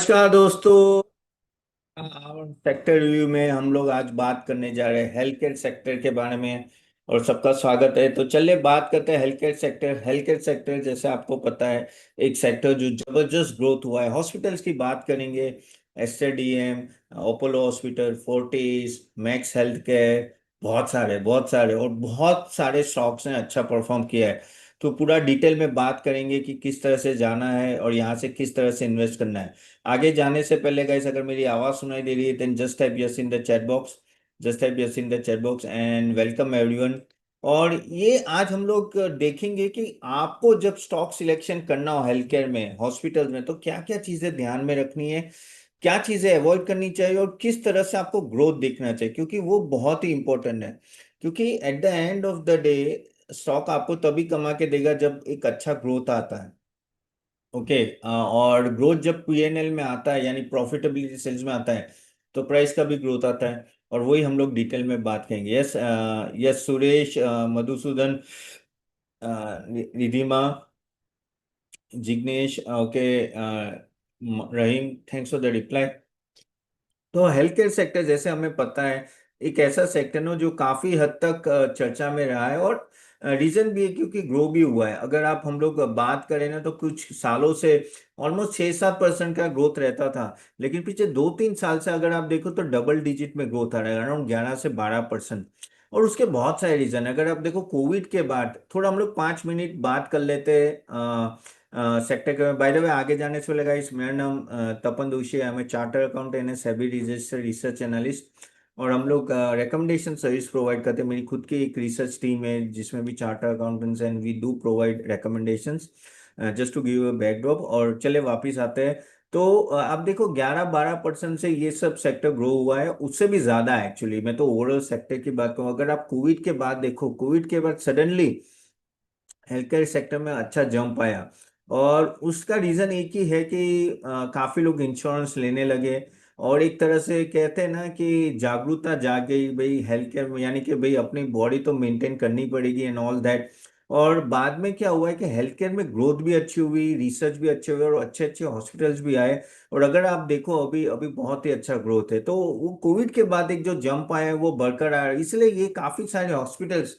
नमस्कार दोस्तों। Sector review में हम लोग आज बात करने जा रहे हैं हेल्थ केयर सेक्टर के बारे में। और सबका स्वागत है। तो चलिए बात करते हैं health care sector. Health care sector जैसे आपको पता है एक सेक्टर जो जबरदस्त ग्रोथ हुआ है। हॉस्पिटल्स की बात करेंगे, एसटीडीएम, Apollo hospital, Fortis, max health care, बहुत सारे और बहुत सारे स्टॉक्स ने अच्छा परफॉर्म किया है। तो पूरा डिटेल में बात करेंगे कि किस तरह से जाना है और यहाँ से किस तरह से इन्वेस्ट करना है। आगे जाने से पहले गाइस, अगर मेरी आवाज सुनाई दे रही है then just type yes in the chat box. Just type yes in the chat box and welcome everyone. और ये आज हम लोग देखेंगे कि आपको जब स्टॉक सिलेक्शन करना हो हेल्थ केयर में, हॉस्पिटल में, तो क्या क्या चीजें ध्यान में रखनी है, क्या चीजें अवॉइड करनी चाहिए और किस तरह से आपको ग्रोथ देखना चाहिए, क्योंकि वो बहुत ही इंपॉर्टेंट है। क्योंकि at the end of the day stock आपको तभी कमा के देगा जब एक अच्छा ग्रोथ आता है। ओके। और ग्रोथ जब पीएनएल में आता है यानी प्रॉफिटेबिलिटी सेल्स में आता है तो प्राइस का भी ग्रोथ आता है। और वही हम लोग डिटेल में बात करेंगे। Yes, yes Suresh, Madhusudan, Ridhima, Jignesh, okay, Rahim, thanks for the reply. तो हेल्थ केयर सेक्टर जैसे हमें पता है एक ऐसा सेक्टर ना जो काफी हद तक चर्चा में रहा है। और रीजन भी है क्योंकि ग्रो भी हुआ है। अगर आप हम लोग बात करें ना तो कुछ सालों से ऑलमोस्ट 6-7% का ग्रोथ रहता था। लेकिन पिछले 2-3 साल से अगर आप देखो तो डबल डिजिट में ग्रोथ आ रहा है, अराउंड 11 से 12%। और उसके बहुत सारे रीजन है। अगर आप देखो कोविड के बाद थोड़ा हम लोग 5 मिनट बात कर लेते हैं सेक्टर के। बाय द वे आगे जाने से पहले गाइस, मेरा नाम तपन दोषी है। मैं चार्टर अकाउंटेंट है, सेबी रजिस्टर्ड रिसर्च एनालिस्ट। और हम लोग रिकमेंडेशन सर्विस प्रोवाइड करते हैं। मेरी खुद की एक रिसर्च टीम है जिसमें भी charter accountants and we do provide recommendations. Just to give a backdrop. और चले वापिस आते हैं। तो आप देखो 11-12% से ये सब सेक्टर ग्रो हुआ है, उससे भी ज्यादा एक्चुअली। मैं तो ओवरऑल सेक्टर की बात करूँ, अगर आप कोविड के बाद देखो, कोविड के बाद सडनली हेल्थ केयर सेक्टर में अच्छा जंप आया। और उसका रीजन एक ही है कि काफी लोग इंश्योरेंस लेने लगे। और एक तरह से कहते हैं ना कि जागरूकता जाग गई भाई हेल्थ केयर में, यानी कि भाई अपनी बॉडी तो मेंटेन करनी पड़ेगी एंड ऑल दैट। और बाद में क्या हुआ है कि हेल्थ केयर में ग्रोथ भी अच्छी हुई, रिसर्च भी अच्छे हुए और अच्छे अच्छे हॉस्पिटल्स भी आए। और अगर आप देखो अभी अभी बहुत ही अच्छा ग्रोथ है। तो वो कोविड के बाद एक जो जंप आया है वो बरकरार है। इसलिए ये काफी सारे हॉस्पिटल्स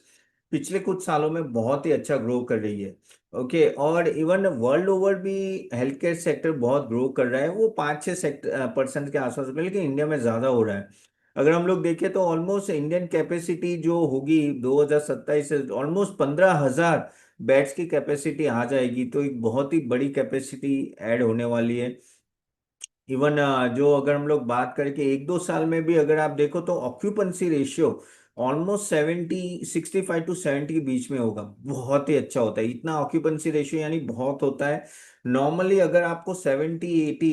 पिछले कुछ सालों में बहुत ही अच्छा ग्रो कर रही है। ओके। और इवन वर्ल्ड ओवर भी हेल्थ केयर सेक्टर बहुत ग्रो कर रहा है। वो 5-6% के आसपास में, लेकिन इंडिया में ज्यादा हो रहा है। अगर हम लोग देखें तो ऑलमोस्ट इंडियन कैपेसिटी जो होगी 2027 से ऑलमोस्ट 15,000 बेड्स की कैपेसिटी आ जाएगी। तो एक बहुत ही बड़ी कैपेसिटी ऐड होने वाली है। इवन जो अगर हम लोग बात करें कि 1-2 साल में भी अगर आप देखो तो ऑक्यूपेंसी रेशियो ऑलमोस्ट 65 to 70 के बीच में होगा। बहुत ही अच्छा होता है इतना ऑक्यूपेंसी रेशियो, यानी बहुत होता है। नॉर्मली अगर आपको 70-80,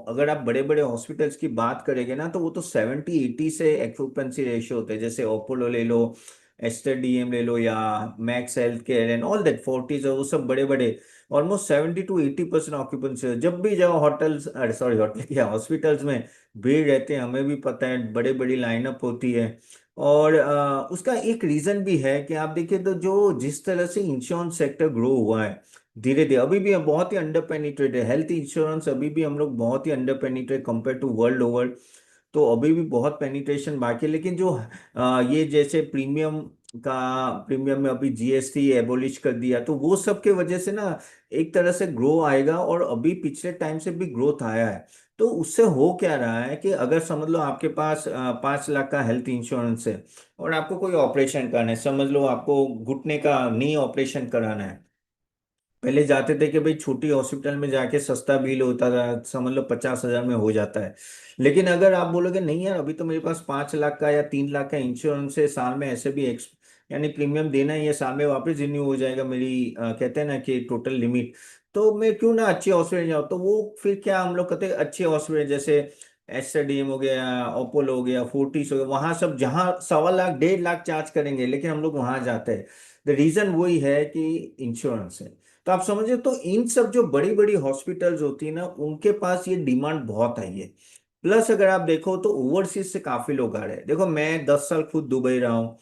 अगर आप बड़े बड़े हॉस्पिटल्स की बात करेंगे ना तो वो तो 70-80 से ऑक्यूपेंसी रेशियो होते हैं। जैसे अपोलो ले लो, एस्टर डीएम ले लो, या max health care and all that, forties, वो सब बड़े बड़े ऑलमोस्ट 70-80% ऑक्यूपेंसी। जब भी जाओ होटल्स, अरे सॉरी होटल क्या, हॉस्पिटल्स में भीड़ रहते हैं, हमें भी पता है, बड़े बड़ी लाइनअप होती है। और उसका एक रीजन भी है कि आप देखिए तो जो जिस तरह से इंश्योरेंस सेक्टर ग्रो हुआ है धीरे धीरे, अभी भी बहुत ही अंडर पेनिट्रेटेड हेल्थ इंश्योरेंस, अभी भी हम लोग बहुत ही under penetrate compare to world over. तो अभी भी बहुत पेनिट्रेशन बाकी है। लेकिन जो ये जैसे प्रीमियम में अभी जीएसटी एबोलिश कर दिया तो वो सब के वजह से ना एक तरह से ग्रो आएगा। और अभी पिछले टाइम से भी ग्रोथ आया है। तो उससे हो क्या रहा है कि अगर समझ लो आपके पास 5 लाख का हेल्थ इंश्योरेंस है और आपको कोई ऑपरेशन करना है, समझ लो आपको घुटने का नी ऑपरेशन कराना है। पहले जाते थे कि भाई छोटी हॉस्पिटल में जाके सस्ता बिल होता था, समझ लो 50,000 में हो जाता है। लेकिन अगर आप बोलोगे नहीं यार अभी तो मेरे पास 5 लाख का या 3 लाख का इंश्योरेंस है, साल में ऐसे भी यानी प्रीमियम देना है, ये साल में वापस रिन्यू हो जाएगा मेरी, कहते हैं ना कि टोटल लिमिट। तो मैं क्यों ना अच्छे हॉस्पिटल जाऊँ। तो वो फिर क्या हम लोग कहते हैं अच्छे हॉस्पिटल जैसे एसडीएम हो गया, अपोलो हो गया, फोर्टिस हो गया, वहां सब जहाँ 1.25 लाख 1.5 लाख चार्ज करेंगे लेकिन हम लोग वहां जाते हैं। द रीजन वही है कि इंश्योरेंस है। तो आप समझे, तो इन सब जो बड़ी बड़ी हॉस्पिटल्स होती है ना उनके पास ये डिमांड बहुत आई है। प्लस अगर आप देखो तो ओवरसीज से काफी लोग आ रहे हैं। देखो मैं 10 साल खुद दुबई रहा हूँ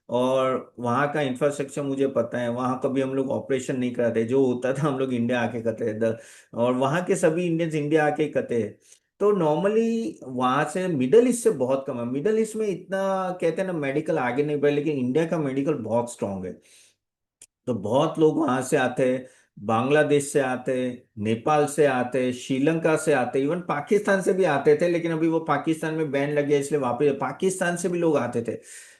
और वहाँ का इंफ्रास्ट्रक्चर मुझे पता है। वहाँ कभी हम लोग ऑपरेशन नहीं कराते, जो होता था हम लोग इंडिया आके करते थे। और वहाँ के सभी इंडियंस इंडिया आके ही करते हैं। तो नॉर्मली वहां से मिडल ईस्ट से बहुत कम है। मिडल ईस्ट में इतना कहते हैं ना मेडिकल आगे नहीं बढ़ा, लेकिन इंडिया का मेडिकल बहुत स्ट्रांग है। तो बहुत लोग वहां से आते हैं, बांग्लादेश से आते हैं, नेपाल से आते हैं, श्रीलंका से आते हैं, इवन पाकिस्तान से भी आते थे, लेकिन अभी वो पाकिस्तान में बैन लग गया इसलिए वापस पाकिस्तान से भी लोग आते थे।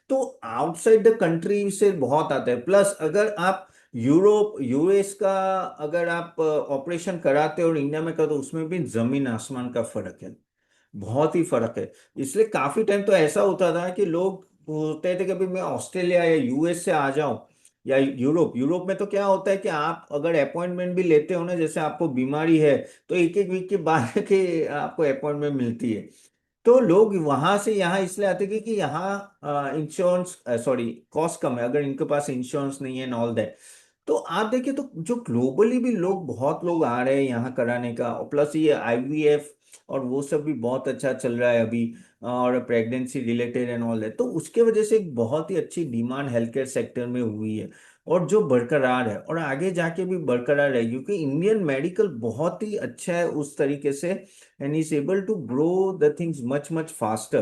तो आउटसाइड द कंट्री से बहुत आते हैं। प्लस अगर आप यूरोप यूएस का अगर आप ऑपरेशन कराते हो और इंडिया में करते हो, उसमें भी जमीन आसमान का फर्क है, बहुत ही फर्क है। इसलिए काफी टाइम तो ऐसा होता था कि लोग बोलते थे कि भाई मैं ऑस्ट्रेलिया या यूएस से आ जाऊं या यूरोप। यूरोप में तो क्या होता है कि आप अगर अपॉइंटमेंट भी लेते हो ना, जैसे आपको बीमारी है, तो एक एक वीक के बाद के आपको अपॉइंटमेंट मिलती है। तो लोग वहां से यहाँ इसलिए आते हैं कि यहाँ इंश्योरेंस सॉरी कॉस्ट कम है, अगर इनके पास इंश्योरेंस नहीं है एंड ऑल दैट। तो आप देखिए तो जो ग्लोबली भी लोग बहुत लोग आ रहे हैं यहाँ कराने का, और प्लस ये आईवीएफ और वो सब भी बहुत अच्छा चल रहा है अभी, और pregnancy related and all that. तो उसके वजह से एक बहुत ही अच्छी डिमांड हेल्थ केयर सेक्टर में हुई है, और जो बरकरार है और आगे जाके भी बरकरार रहेगी, क्योंकि इंडियन मेडिकल बहुत ही अच्छा है उस तरीके से, and is able to grow the things much much faster.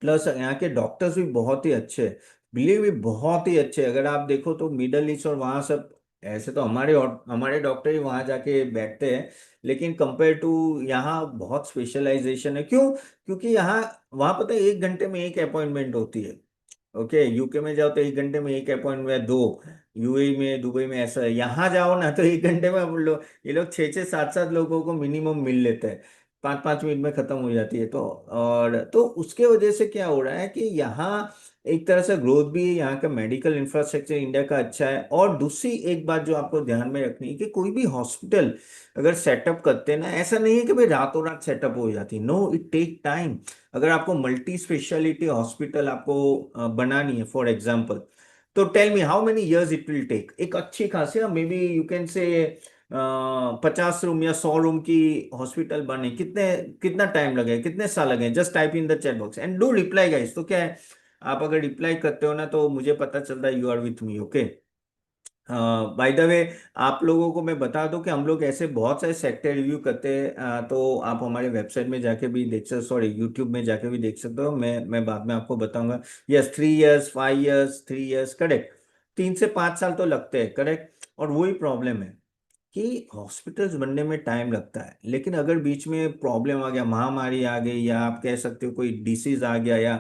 Plus यहाँ के डॉक्टर्स भी बहुत ही अच्छे हैं, बिलीव भी बहुत ही अच्छे हैं। अगर आप देखो तो मिडल ईस्ट और वहाँ सब, ऐसे तो हमारे डॉक्टर ही वहाँ जाके बैठते हैं, लेकिन कंपेयर टू यहाँ बहुत स्पेशलाइजेशन है। क्यों? क्योंकि यहाँ वहाँ पता है 1 घंटे में एक अपॉइंटमेंट होती है। ओके, यूके में जाओ तो 1 घंटे में एक अपॉइंटमेंट, दो। यूएई में दुबई में ऐसा है। यहाँ जाओ ना तो 1 घंटे में हम लोग, ये लोग छः छः सात सात लोगों को मिनिमम मिल लेते हैं, 5 5 मिनट में खत्म हो जाती है। तो और तो उसके वजह से क्या हो रहा है कि यहाँ एक तरह से ग्रोथ भी है, यहाँ का मेडिकल इंफ्रास्ट्रक्चर इंडिया का अच्छा है। और दूसरी एक बात जो आपको ध्यान में रखनी है कि कोई भी हॉस्पिटल अगर सेटअप करते हैं ना, ऐसा नहीं है कि भाई रातों रात सेटअप हो जाती, नो, इट टेक टाइम। अगर आपको मल्टी स्पेशलिटी हॉस्पिटल आपको बनानी है फॉर एग्जांपल, तो tell me how many years it will take. एक अच्छी खासी, may be you can say 50 room या 100 रूम की हॉस्पिटल बने, कितना टाइम लगे, कितने साल लगे? Just type in the chat box and do reply guys. तो क्या है, आप अगर रिप्लाई करते हो ना तो मुझे पता चलता है you are with me. Okay, by the way, आप लोगों को मैं बता दूं कि हम लोग ऐसे बहुत सारे सेक्टर रिव्यू करते हैं, तो आप हमारे वेबसाइट में जाके भी देख सकते, सॉरी यूट्यूब में जाके भी देख सकते हो। मैं बाद में आपको बताऊंगा। Yes, 3 years, 5 years, 3 years, correct. 3 से 5 साल तो लगते हैं, करेक्ट। और वही प्रॉब्लम है कि हॉस्पिटल्स बनने में टाइम लगता है, लेकिन अगर बीच में प्रॉब्लम आ गया, महामारी आ गई, या आप कह सकते हो कोई डिसीज आ गया, या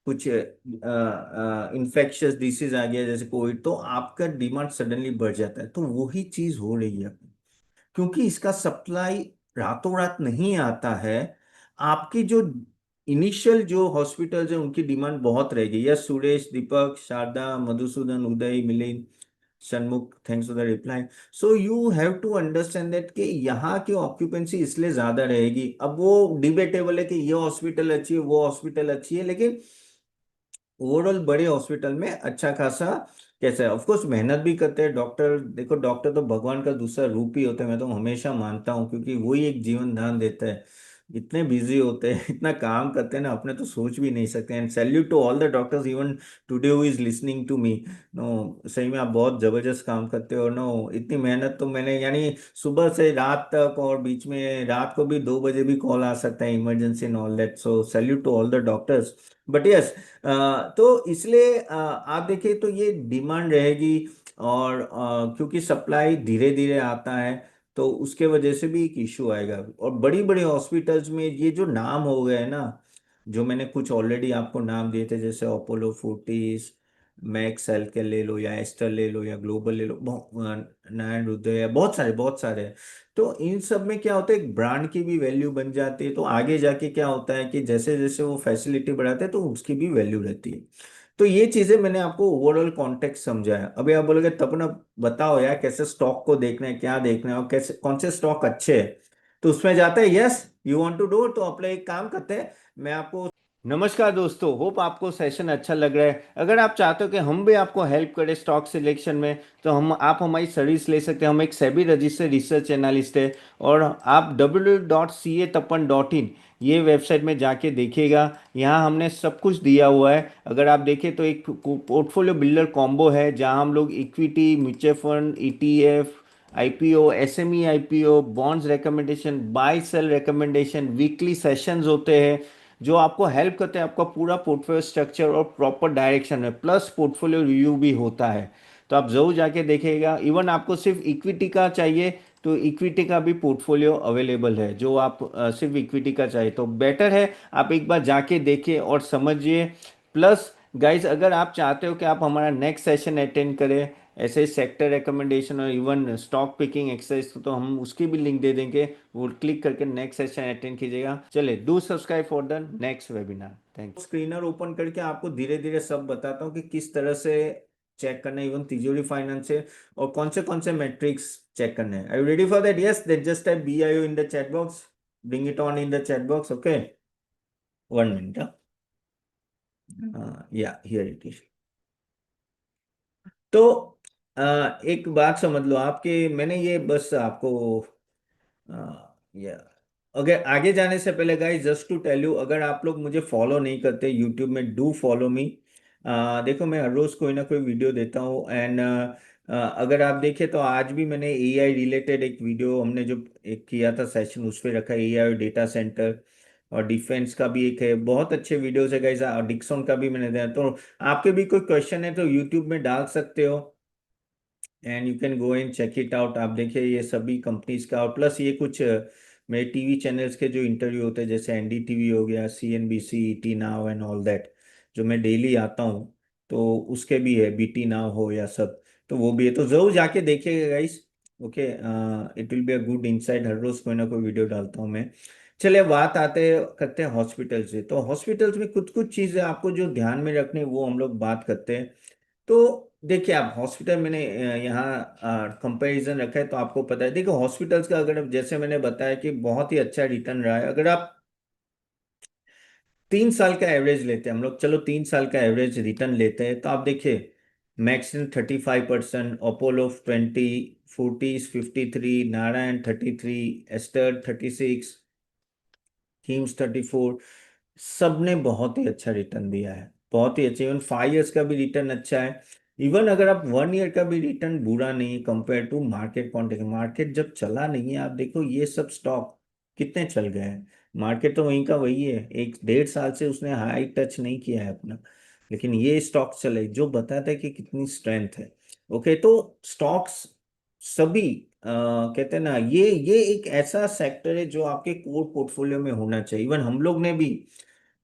कुछ इन्फेक्शियस डिसीज आ गया जैसे कोविड, तो आपका डिमांड सडनली बढ़ जाता है। तो वही चीज हो रही है, क्योंकि इसका सप्लाई रातों रात नहीं आता है। आपकी जो इनिशियल जो हॉस्पिटल्स हैं उनकी डिमांड बहुत रहेगी। Yes Suresh, Deepak, Sharda, Madhusudan, Uday, Milind, Sanmukh, thanks for the reply. So you have to understand that कि यहाँ की ऑक्यूपेंसी इसलिए ज्यादा रहेगी। अब वो डिबेटेबल है कि ये हॉस्पिटल अच्छी है, वो हॉस्पिटल अच्छी है, लेकिन ओवरऑल बड़े हॉस्पिटल में अच्छा खासा कैसा है। ऑफ कोर्स मेहनत भी करते हैं डॉक्टर। देखो डॉक्टर तो भगवान का दूसरा रूप ही होता है, मैं तो हमेशा मानता हूँ, क्योंकि वही एक जीवन दान देता है। इतने बिजी होते हैं, इतना काम करते हैं ना, अपने तो सोच भी नहीं सकते। And salute to all the doctors even today who is listening to me. No, सही में आप बहुत जबरदस्त काम करते हो। नो, इतनी मेहनत तो मैंने, यानी सुबह से रात तक, और बीच में रात को भी 2 बजे भी कॉल आ सकता है, emergency and all that. So salute to all the doctors. But yes, तो इसलिए आप देखिए तो ये डिमांड रहेगी। और क्योंकि सप्लाई धीरे धीरे आता है, तो उसके वजह से भी एक इशू आएगा। और बड़ी बड़ी हॉस्पिटल्स में ये जो नाम हो गए ना, जो मैंने कुछ ऑलरेडी आपको नाम दिए थे, जैसे अपोलो फोर्टिस, मैक्स हेल्थ के ले लो, या एस्टर ले लो, या ग्लोबल ले लो, नारायण हृदय, बहुत सारे हैं। तो इन सब में क्या होता है, एक ब्रांड की भी वैल्यू बन जाती है। तो आगे जाके क्या होता है कि जैसे जैसे वो फैसिलिटी बढ़ाते हैं तो उसकी भी वैल्यू रहती है। तो ये चीजें मैंने आपको ओवरऑल कॉन्टेक्स्ट समझाया। अभी आप बोलोगे तब ना, बताओ यार कैसे स्टॉक को देखना है, क्या देखना है, और कैसे कौन से स्टॉक अच्छे हैं। तो उसमें जाता है, yes you want to do, तो अपने एक काम करते हैं, मैं आपको। नमस्कार दोस्तों, होप आपको सेशन अच्छा लग रहा है। अगर आप चाहते हो कि हम भी आपको हेल्प करें स्टॉक सिलेक्शन में, तो हम आप हमारी सर्विस ले सकते हैं। हम एक सेबी रजिस्टर्ड रिसर्च एनालिस्ट है, और आप www.catappan.in ये वेबसाइट में जाके देखिएगा। यहाँ हमने सब कुछ दिया हुआ है। अगर आप देखें तो एक पोर्टफोलियो बिल्डर कॉम्बो है, जहाँ हम लोग equity, mutual fund, ETF, IPO, SME IPO, bonds recommendation, buy sell recommendation, weekly sessions होते हैं जो आपको हेल्प करते हैं आपका पूरा पोर्टफोलियो स्ट्रक्चर और प्रॉपर डायरेक्शन में, प्लस पोर्टफोलियो रिव्यू भी होता है। तो आप जरूर जाके देखिएगा। इवन आपको सिर्फ इक्विटी का चाहिए तो इक्विटी का भी पोर्टफोलियो अवेलेबल है, जो आप सिर्फ इक्विटी का चाहिए तो बेटर है आप एक बार जाके देखिए और समझिए। प्लस गाइज, अगर आप चाहते हो कि आप हमारा नेक्स्ट सेशन अटेंड करें ऐसे सेक्टर रिकमेंडेशन और इवन स्टॉक पिकिंग एक्सरसाइज, तो हम उसकी भी लिंक दे देंगे, वो क्लिक करके नेक्स्ट सेशन अटेंड कीजिएगा। चलिए, do subscribe for the next webinar. Thank you. Screener open करके आपको धीरे धीरे सब बताता हूँ कि किस तरह से चेक करना है, इवन तिजोरी फाइनेंस से, और कौन से मैट्रिक्स चेक करने हैं। Are you ready for that? Yes, then just type BIO in the chat box, bring it on in the chat box. Okay, 1 minute. Yeah here it is. तो एक बात समझ लो आपके, मैंने ये बस आपको या अगर आगे जाने से पहले guys, just to tell you, अगर आप लोग मुझे फॉलो नहीं करते यूट्यूब में, डू फॉलो मी। देखो, मैं हर रोज कोई ना कोई वीडियो देता हूँ। एंड अगर आप देखें तो आज भी मैंने AI रिलेटेड एक वीडियो, हमने जो एक किया था सेशन, उस पर रखा है AI और डेटा सेंटर, और डिफेंस का भी एक है। बहुत अच्छे वीडियोस है गाइस, और डिक्सन का भी मैंने दिया। तो आपके भी कोई क्वेश्चन है तो यूट्यूब में डाल सकते हो, and you can go and check it out. आप देखिए ये सभी कंपनीज का, और प्लस ये कुछ मेरे टीवी चैनल्स के जो इंटरव्यू होते हैं, जैसे NDTV हो गया, CNBC, ET now and all that, जो मैं डेली आता हूँ, तो उसके भी है, BT नाउ हो या सब, तो वो भी है। तो जरूर जाके देखिएगा guys. Okay, it will be a good insight. हर रोज कोई ना कोई वीडियो डालता हूँ मैं। चलिए, बात आते करते हैं हॉस्पिटल से। तो हॉस्पिटल्स में कुछ कुछ चीजें आपको जो ध्यान में रखनी है, वो हम लोग बात करते हैं। तो देखिए, आप हॉस्पिटल, मैंने यहाँ कंपैरिजन रखा है तो आपको पता है। देखो, हॉस्पिटल्स का अगर जैसे मैंने बताया कि बहुत ही अच्छा रिटर्न रहा है। अगर आप 3 साल का एवरेज लेते हैं हम लोग, चलो 3 साल का एवरेज रिटर्न लेते हैं, तो आप देखिए Maxim 35%, Apollo 20, Fortis 53, Narayana 33, Aster 36, थीम्स 34, सबने बहुत ही अच्छा रिटर्न दिया है, बहुत ही अच्छा। इवन 5 इयर्स का भी रिटर्न अच्छा है। इवन अगर आप 1 ईयर का भी रिटर्न बुरा नहीं है compare to market context. Market जब चला नहीं है, आप देखो ये सब स्टॉक कितने चल गए हैं। मार्केट तो वहीं का वही है, 1 1.5 साल से उसने हाई टच नहीं किया है अपना, लेकिन ये स्टॉक चले, जो बताता है कि कितनी स्ट्रेंथ है। ओके, तो स्टॉक्स सभी कहते हैं ना, ये एक ऐसा सेक्टर है जो आपके कोर पोर्टफोलियो में होना चाहिए। इवन हम लोग ने भी,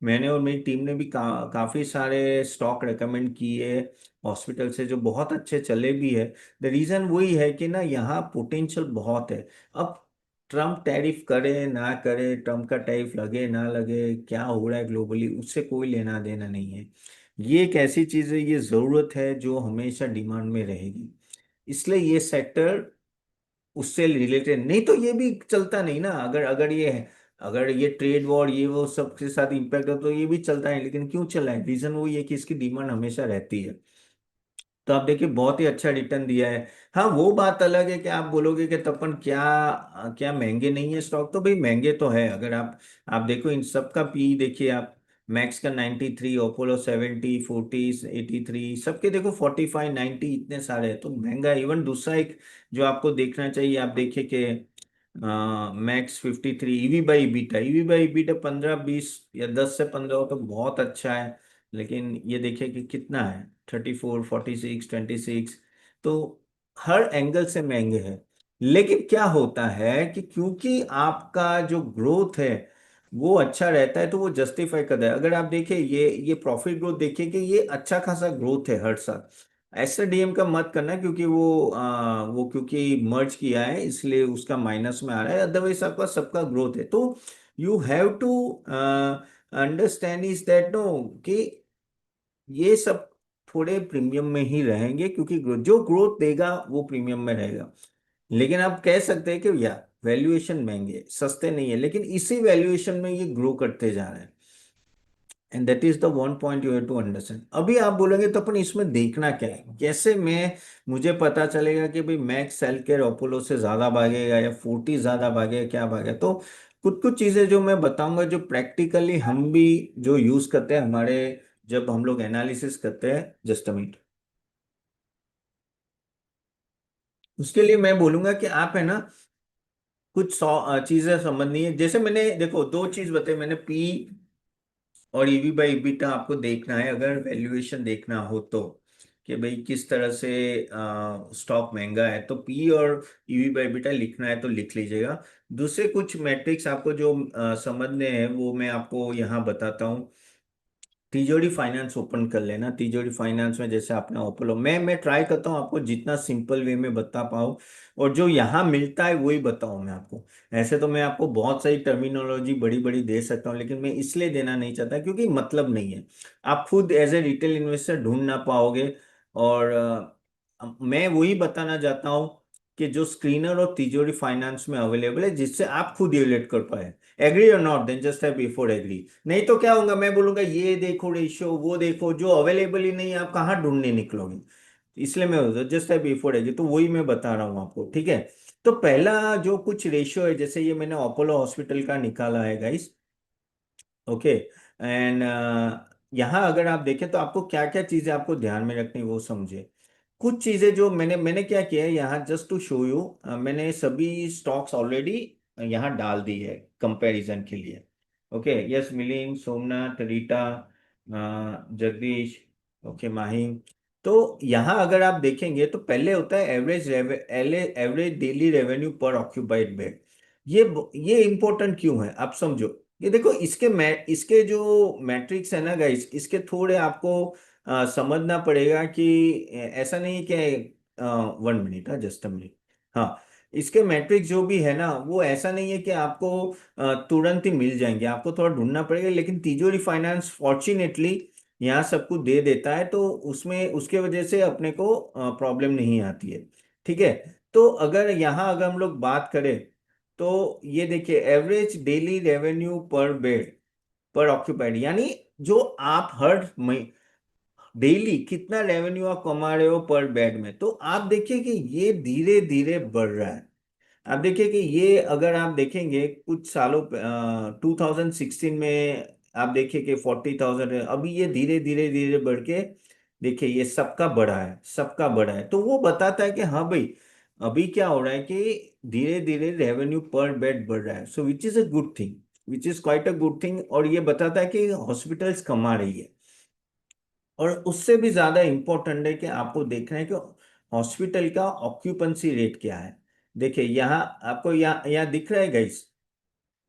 मैंने और मेरी टीम ने भी काफी सारे स्टॉक रेकमेंड किए हॉस्पिटल से, जो बहुत अच्छे चले भी है। द रीजन वही है कि ना, यहाँ पोटेंशियल बहुत है। अब ट्रम्प टैरिफ करे ना करे, ट्रम्प का टैरिफ लगे ना लगे, क्या हो रहा है ग्लोबली, उससे कोई लेना देना नहीं है। ये एक ऐसी चीज है, ये जरूरत है जो हमेशा डिमांड में रहेगी। इसलिए ये सेक्टर उससे रिलेटेड, नहीं तो ये भी चलता नहीं ना। अगर अगर ये है, अगर ये ट्रेड वॉर ये वो सबके साथ इम्पैक्ट हो तो ये भी चलता है, लेकिन क्यों चला है? रीजन वो ये कि इसकी डिमांड हमेशा रहती है। तो आप देखिए, बहुत ही अच्छा रिटर्न दिया है। हाँ, वो बात अलग है कि आप बोलोगे कि तपन क्या क्या महंगे नहीं है स्टॉक, तो भाई महंगे तो है। अगर आप देखो इन सब का पी देखिए आप, मैक्स का 93, अपोलो 70, फोर्टीज 83, सबके देखो 45, 90, इतने सारे हैं, तो महंगा है। इवन दूसरा एक जो आपको देखना चाहिए, आप देखिए कि मैक्स 53, ईवी बाई बीटा 15 20 या 10 से 15 हो तो बहुत अच्छा है। लेकिन ये देखिए कि कितना है, 34, 46, 26, तो हर एंगल से महंगे हैं। लेकिन क्या होता है कि क्योंकि आपका जो ग्रोथ है वो अच्छा रहता है, तो वो जस्टिफाई करता है। अगर आप देखिए ये प्रॉफिट ग्रोथ देखिए कि ये अच्छा खासा ग्रोथ है हर साल। SDM का मत करना, क्योंकि वो क्योंकि मर्ज किया है इसलिए उसका माइनस में आ रहा है, अदरवाइज आपका सबका ग्रोथ है। तो you have to understand is that no, कि ये सब थोड़े प्रीमियम में ही रहेंगे, क्योंकि जो ग्रोथ देगा वो प्रीमियम में रहेगा। लेकिन आप कह सकते हैं कि या वैल्यूएशन महंगे, सस्ते नहीं है, लेकिन इसी वैल्यूएशन में ये ग्रो करते जा रहे हैं। And that is the one point you have to understand. अभी आप बोलेंगे तो अपन इसमें देखना क्या है, कैसे मैं मुझे पता चलेगा कि भाई मैक्स सेल केयर अपोलो से ज्यादा भागेगा या 40 ज्यादा भागेगा, क्या भागेगा? तो कुछ कुछ चीजें जो मैं बताऊंगा, जो प्रैक्टिकली हम भी जो यूज करते हैं हमारे, जब हम लोग एनालिसिस करते हैं। Just a minute. उसके लिए मैं बोलूंगा कि आप है ना कुछ 100 चीजें समझनी है। जैसे मैंने देखो दो चीज बताई मैंने, पी और ईवी बाई ईबिटा आपको देखना है अगर वैल्यूएशन देखना हो तो, कि भाई किस तरह से स्टॉक महंगा है, तो पी और ईवी बाई ईबिटा लिखना है तो लिख लीजिएगा। दूसरे कुछ मैट्रिक्स आपको जो समझने हैं वो मैं आपको यहाँ बताता हूँ। तिजोरी फाइनेंस ओपन कर लेना। तिजोरी फाइनेंस में जैसे आपने अपोलो, मैं ट्राई करता हूँ आपको जितना सिंपल वे में बता पाऊँ, और जो यहाँ मिलता है वही बताऊँ मैं आपको। ऐसे तो मैं आपको बहुत सारी टर्मिनोलॉजी बड़ी बड़ी दे सकता हूँ, लेकिन मैं इसलिए देना नहीं चाहता क्योंकि मतलब नहीं है, आप खुद एज ए रिटेल इन्वेस्टर ढूंढ ना पाओगे। और मैं वही बताना चाहता हूँ कि जो स्क्रीनर और तिजोरी फाइनेंस में अवेलेबल है, जिससे आप खुद इवेलुएट कर पाए। एग्री और not, then just have before agree. नहीं तो क्या होगा, मैं बोलूंगा ये देखो रेशियो, वो देखो, जो अवेलेबल ही नहीं है आप कहाँ ढूंढने निकलोगे। इसलिए मैं जस्ट है बिफोर एग्री, तो वही मैं बता रहा हूँ आपको, ठीक है। तो पहला जो कुछ रेशियो है, जैसे ये मैंने अपोलो हॉस्पिटल का निकाला है गाइस, ओके। एंड यहाँ अगर आप देखें तो आपको क्या क्या चीजें आपको ध्यान में रखनी है वो समझे। कुछ चीजें जो मैंने क्या किया है यहाँ, जस्ट टू शो यू, मैंने सभी स्टॉक्स ऑलरेडी यहाँ डाल दी है कंपैरिजन के लिए। Okay, yes, Milind, Somnath, Rita, Jagdish, okay, Mahim. तो यहाँ अगर आप देखेंगे तो पहले होता है एवरेज डेली रेवेन्यू पर ऑक्यूपाइड बेड। ये इंपॉर्टेंट क्यों है आप समझो। ये देखो इसके जो मैट्रिक्स है ना गाइस, इसके थोड़े आपको समझना पड़ेगा कि ऐसा नहीं कि 1 मिनट, जस्ट अ मिनट। हाँ, इसके मैट्रिक्स जो भी है ना वो ऐसा नहीं है कि आपको तुरंत ही मिल जाएंगे, आपको थोड़ा ढूंढना पड़ेगा। लेकिन तिजोरी फाइनेंस फॉर्चुनेटली यहाँ सबको दे देता है, तो उसमें उसके वजह से अपने को प्रॉब्लम नहीं आती है, ठीक है। तो अगर हम लोग बात करें तो ये देखिए, एवरेज डेली रेवेन्यू पर बेड पर ऑक्यूपाइड, यानी जो आप हर डेली कितना रेवेन्यू आप कमा रहे हो पर बेड में, तो आप देखिए कि ये धीरे धीरे बढ़ रहा है। आप देखिए कि ये अगर आप देखेंगे कुछ सालों 2016 में, आप देखिए कि 40,000 है, अभी ये धीरे धीरे धीरे बढ़ के देखिए ये सबका बढ़ा है, सबका बढ़ा है। तो वो बताता है कि हाँ भाई, अभी क्या हो रहा है कि धीरे धीरे रेवेन्यू पर बेड बढ़ रहा है, सो which is a good thing, which is quite a good thing. और ये बताता है कि हॉस्पिटल्स कमा रही है। और उससे भी ज्यादा इंपॉर्टेंट है कि आपको देखना है कि हॉस्पिटल का ऑक्यूपेंसी रेट क्या है। देखिए यहाँ आपको यहाँ यहाँ दिख रहा है गाइस,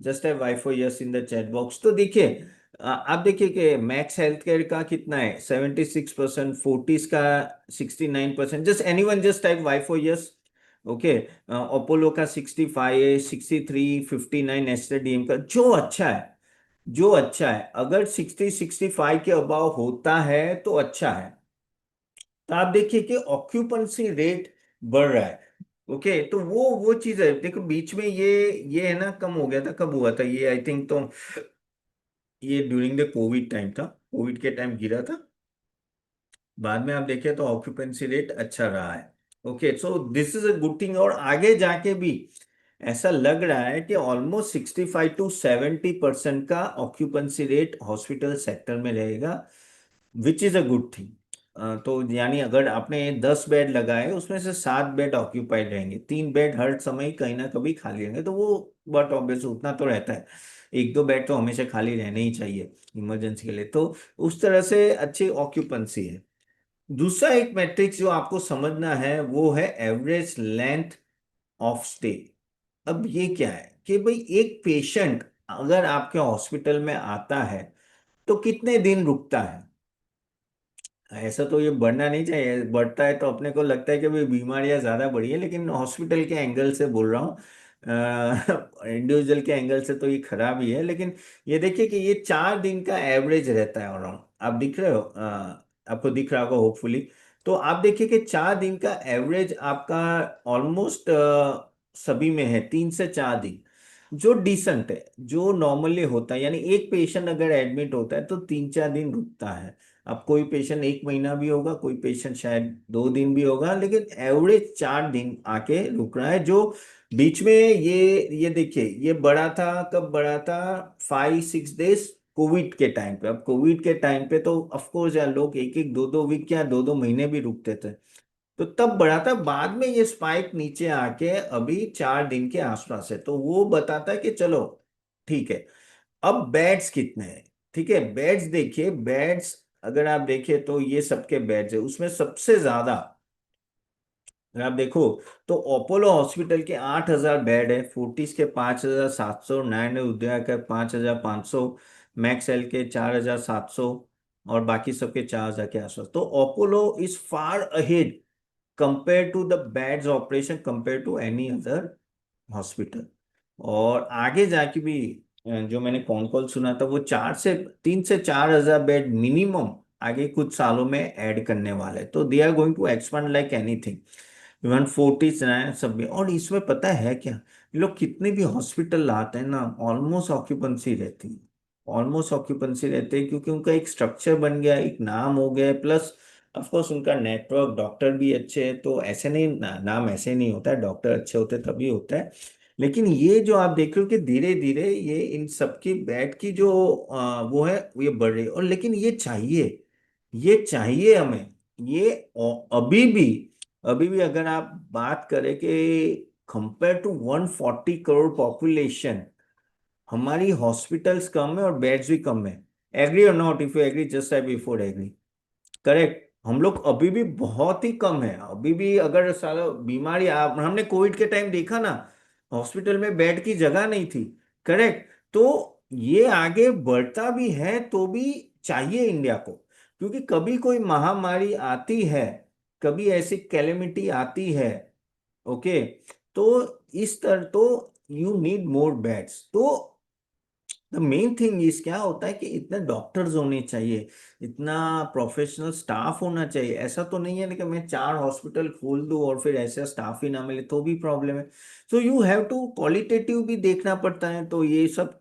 जस्ट है Y for yes in the chat box. तो देखिए आप देखिए कि मैक्स हेल्थ केयर का कितना है, 76%, फोर्टिस का 69%। Just any one just type Y for yes, okay. Apollo का 65 है, 63, 59 एस्टेडियम का। जो अच्छा है, जो अच्छा है, अगर 65 के अबाव होता है तो अच्छा है। तो आप देखिए कि ऑक्यूपेंसी रेट बढ़ रहा है, ओके। तो वो चीज है, देखो बीच में ये है ना कम हो गया था, कब हुआ था ये, आई थिंक तो ये ड्यूरिंग द कोविड टाइम था, कोविड के टाइम गिरा था। बाद में आप देखें तो ऑक्यूपेंसी रेट अच्छा रहा है, okay. So this is a good thing. और आगे जाके भी ऐसा लग रहा है कि ऑलमोस्ट 65 to 70% का ऑक्यूपेंसी रेट हॉस्पिटल सेक्टर में रहेगा, which is a good thing. तो यानी अगर आपने 10 बेड लगाए उसमें से 7 बेड ऑक्यूपाइड रहेंगे, 3 बेड हर समय कहीं ना कभी खाली रहेंगे, तो वो बट ऑब्वियस उतना तो रहता है, 1-2 बेड तो हमेशा खाली रहने ही चाहिए इमरजेंसी के लिए। तो उस तरह से अच्छी ऑक्यूपेंसी है। दूसरा एक मैट्रिक्स जो आपको समझना है वो है एवरेज लेंथ ऑफ स्टे। अब ये क्या है कि भाई एक पेशेंट अगर आपके हॉस्पिटल में आता है तो कितने दिन रुकता है। ऐसा तो ये बढ़ना नहीं चाहिए, बढ़ता है तो अपने को लगता है कि भाई बीमारियां ज्यादा बढ़ी है, लेकिन हॉस्पिटल के एंगल से बोल रहा हूँ, इंडिविजुअल के एंगल से तो ये खराब ही है। लेकिन ये देखिए कि ये 4 दिन का एवरेज रहता है अराउंड, आप दिख रहे हो, आपको दिख रहा होगा होपफुली। तो आप देखिए कि 4 दिन का एवरेज आपका ऑलमोस्ट सभी में है, 3 से 4 दिन, जो डिसेंट है, जो नॉर्मली होता है। यानी एक पेशेंट अगर एडमिट होता है तो 3-4 दिन रुकता है। अब कोई पेशेंट 1 महीना भी होगा, कोई पेशेंट शायद 2 दिन भी होगा, लेकिन एवरेज 4 दिन आके रुक रहा है। जो बीच में ये देखिए ये बढ़ा था, कब बढ़ा था, 5-6 डेज कोविड के टाइम पे। अब कोविड के टाइम पे तो ऑफ कोर्स यार लोग 1-1, 2-2 वीक या 2-2 महीने भी रुकते थे। तो तब बढ़ा था, बाद में ये स्पाइक नीचे आके अभी 4 दिन के आसपास है, तो वो बताता है कि चलो ठीक है। अब बेड्स कितने हैं? ठीक है, बेड्स देखिए, बेड्स अगर आप देखिए तो ये सबके बेड्स है, उसमें सबसे ज्यादा अगर आप देखो तो अपोलो हॉस्पिटल के 8,000 बेड है, फोर्टिस के 5,700, नयन उदय के 5,500, मैक्स एल के 4,700, और बाकी सबके 4,000 के आसपास। तो Apollo is far ahead compare to the beds operation, compare to any other hospital. और आगे जाके भी जो मैंने कॉन कॉल सुना था, वो 3 से 4 हजार बेड मिनिमम आगे कुछ सालों में ऐड करने वाले, तो they are going to expand like anything. Even Fortis हैं सब भी। और इसमें पता है क्या, ये लोग कितने भी हॉस्पिटल लाते हैं ना, ऑलमोस्ट ऑक्यूपेंसी रहती है, ऑलमोस्ट ऑक्यूपेंसी रहते हैं, क्योंकि उनका एक स्ट्रक्चर बन गया है, एक नाम हो गया है, प्लस ऑफकोर्स उनका नेटवर्क, डॉक्टर भी अच्छे हैं, तो ऐसे नहीं नाम ऐसे नहीं होता है, डॉक्टर अच्छे होते तभी होता है। लेकिन ये जो आप देख रहे हो कि धीरे धीरे ये इन सबकी बेड की जो वो है ये बढ़ रही है, और लेकिन ये चाहिए हमें, ये अभी भी अगर आप बात करें कि कंपेयर टू 140 करोड़ पॉपुलेशन, हमारी हॉस्पिटल्स कम है और बेड्स भी कम है। एग्री और not? If you agree just I before agree. Correct, हम लोग अभी भी बहुत ही कम है, अभी भी अगर साला बीमारी आप, हमने कोविड के टाइम देखा ना, हॉस्पिटल में बेड की जगह नहीं थी। करेक्ट। तो ये आगे बढ़ता भी है तो भी चाहिए इंडिया को, क्योंकि कभी कोई महामारी आती है, कभी ऐसी कैलेमिटी आती है, ओके, तो इस तरह तो यू नीड मोर बेड्स। तो द मेन थिंग इज क्या होता है कि इतने डॉक्टर्स होने चाहिए, इतना प्रोफेशनल स्टाफ होना चाहिए। ऐसा तो नहीं है कि मैं 4 हॉस्पिटल खोल दूं और फिर ऐसा स्टाफ ही ना मिले तो भी प्रॉब्लम है। So you have to qualitative भी देखना पड़ता है, तो ये सब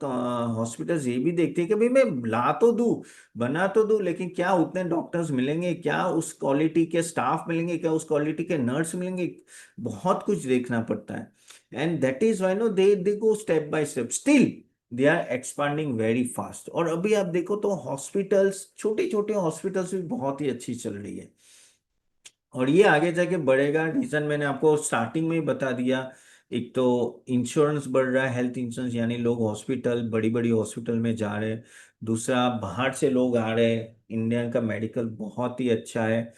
हॉस्पिटल्स ये भी देखते हैं कि भाई मैं ला तो दूं, बना तो दूं, लेकिन क्या उतने डॉक्टर्स मिलेंगे, क्या उस क्वालिटी के स्टाफ मिलेंगे, क्या उस क्वालिटी के नर्स मिलेंगे, बहुत कुछ देखना पड़ता है। And that is why no they go step by step, still they are expanding very fast. और अभी आप देखो तो हॉस्पिटल्स, छोटे छोटे हॉस्पिटल्स भी बहुत ही अच्छी चल रही है, और ये आगे जाके बढ़ेगा। रीजन मैंने आपको स्टार्टिंग में ही बता दिया। एक तो इंश्योरेंस बढ़ रहा है, हेल्थ इंश्योरेंस, यानी लोग हॉस्पिटल, बड़ी बड़ी हॉस्पिटल में जा रहे हैं। दूसरा, बाहर से लोग आ रहे हैं, इंडिया का मेडिकल बहुत ही अच्छा है।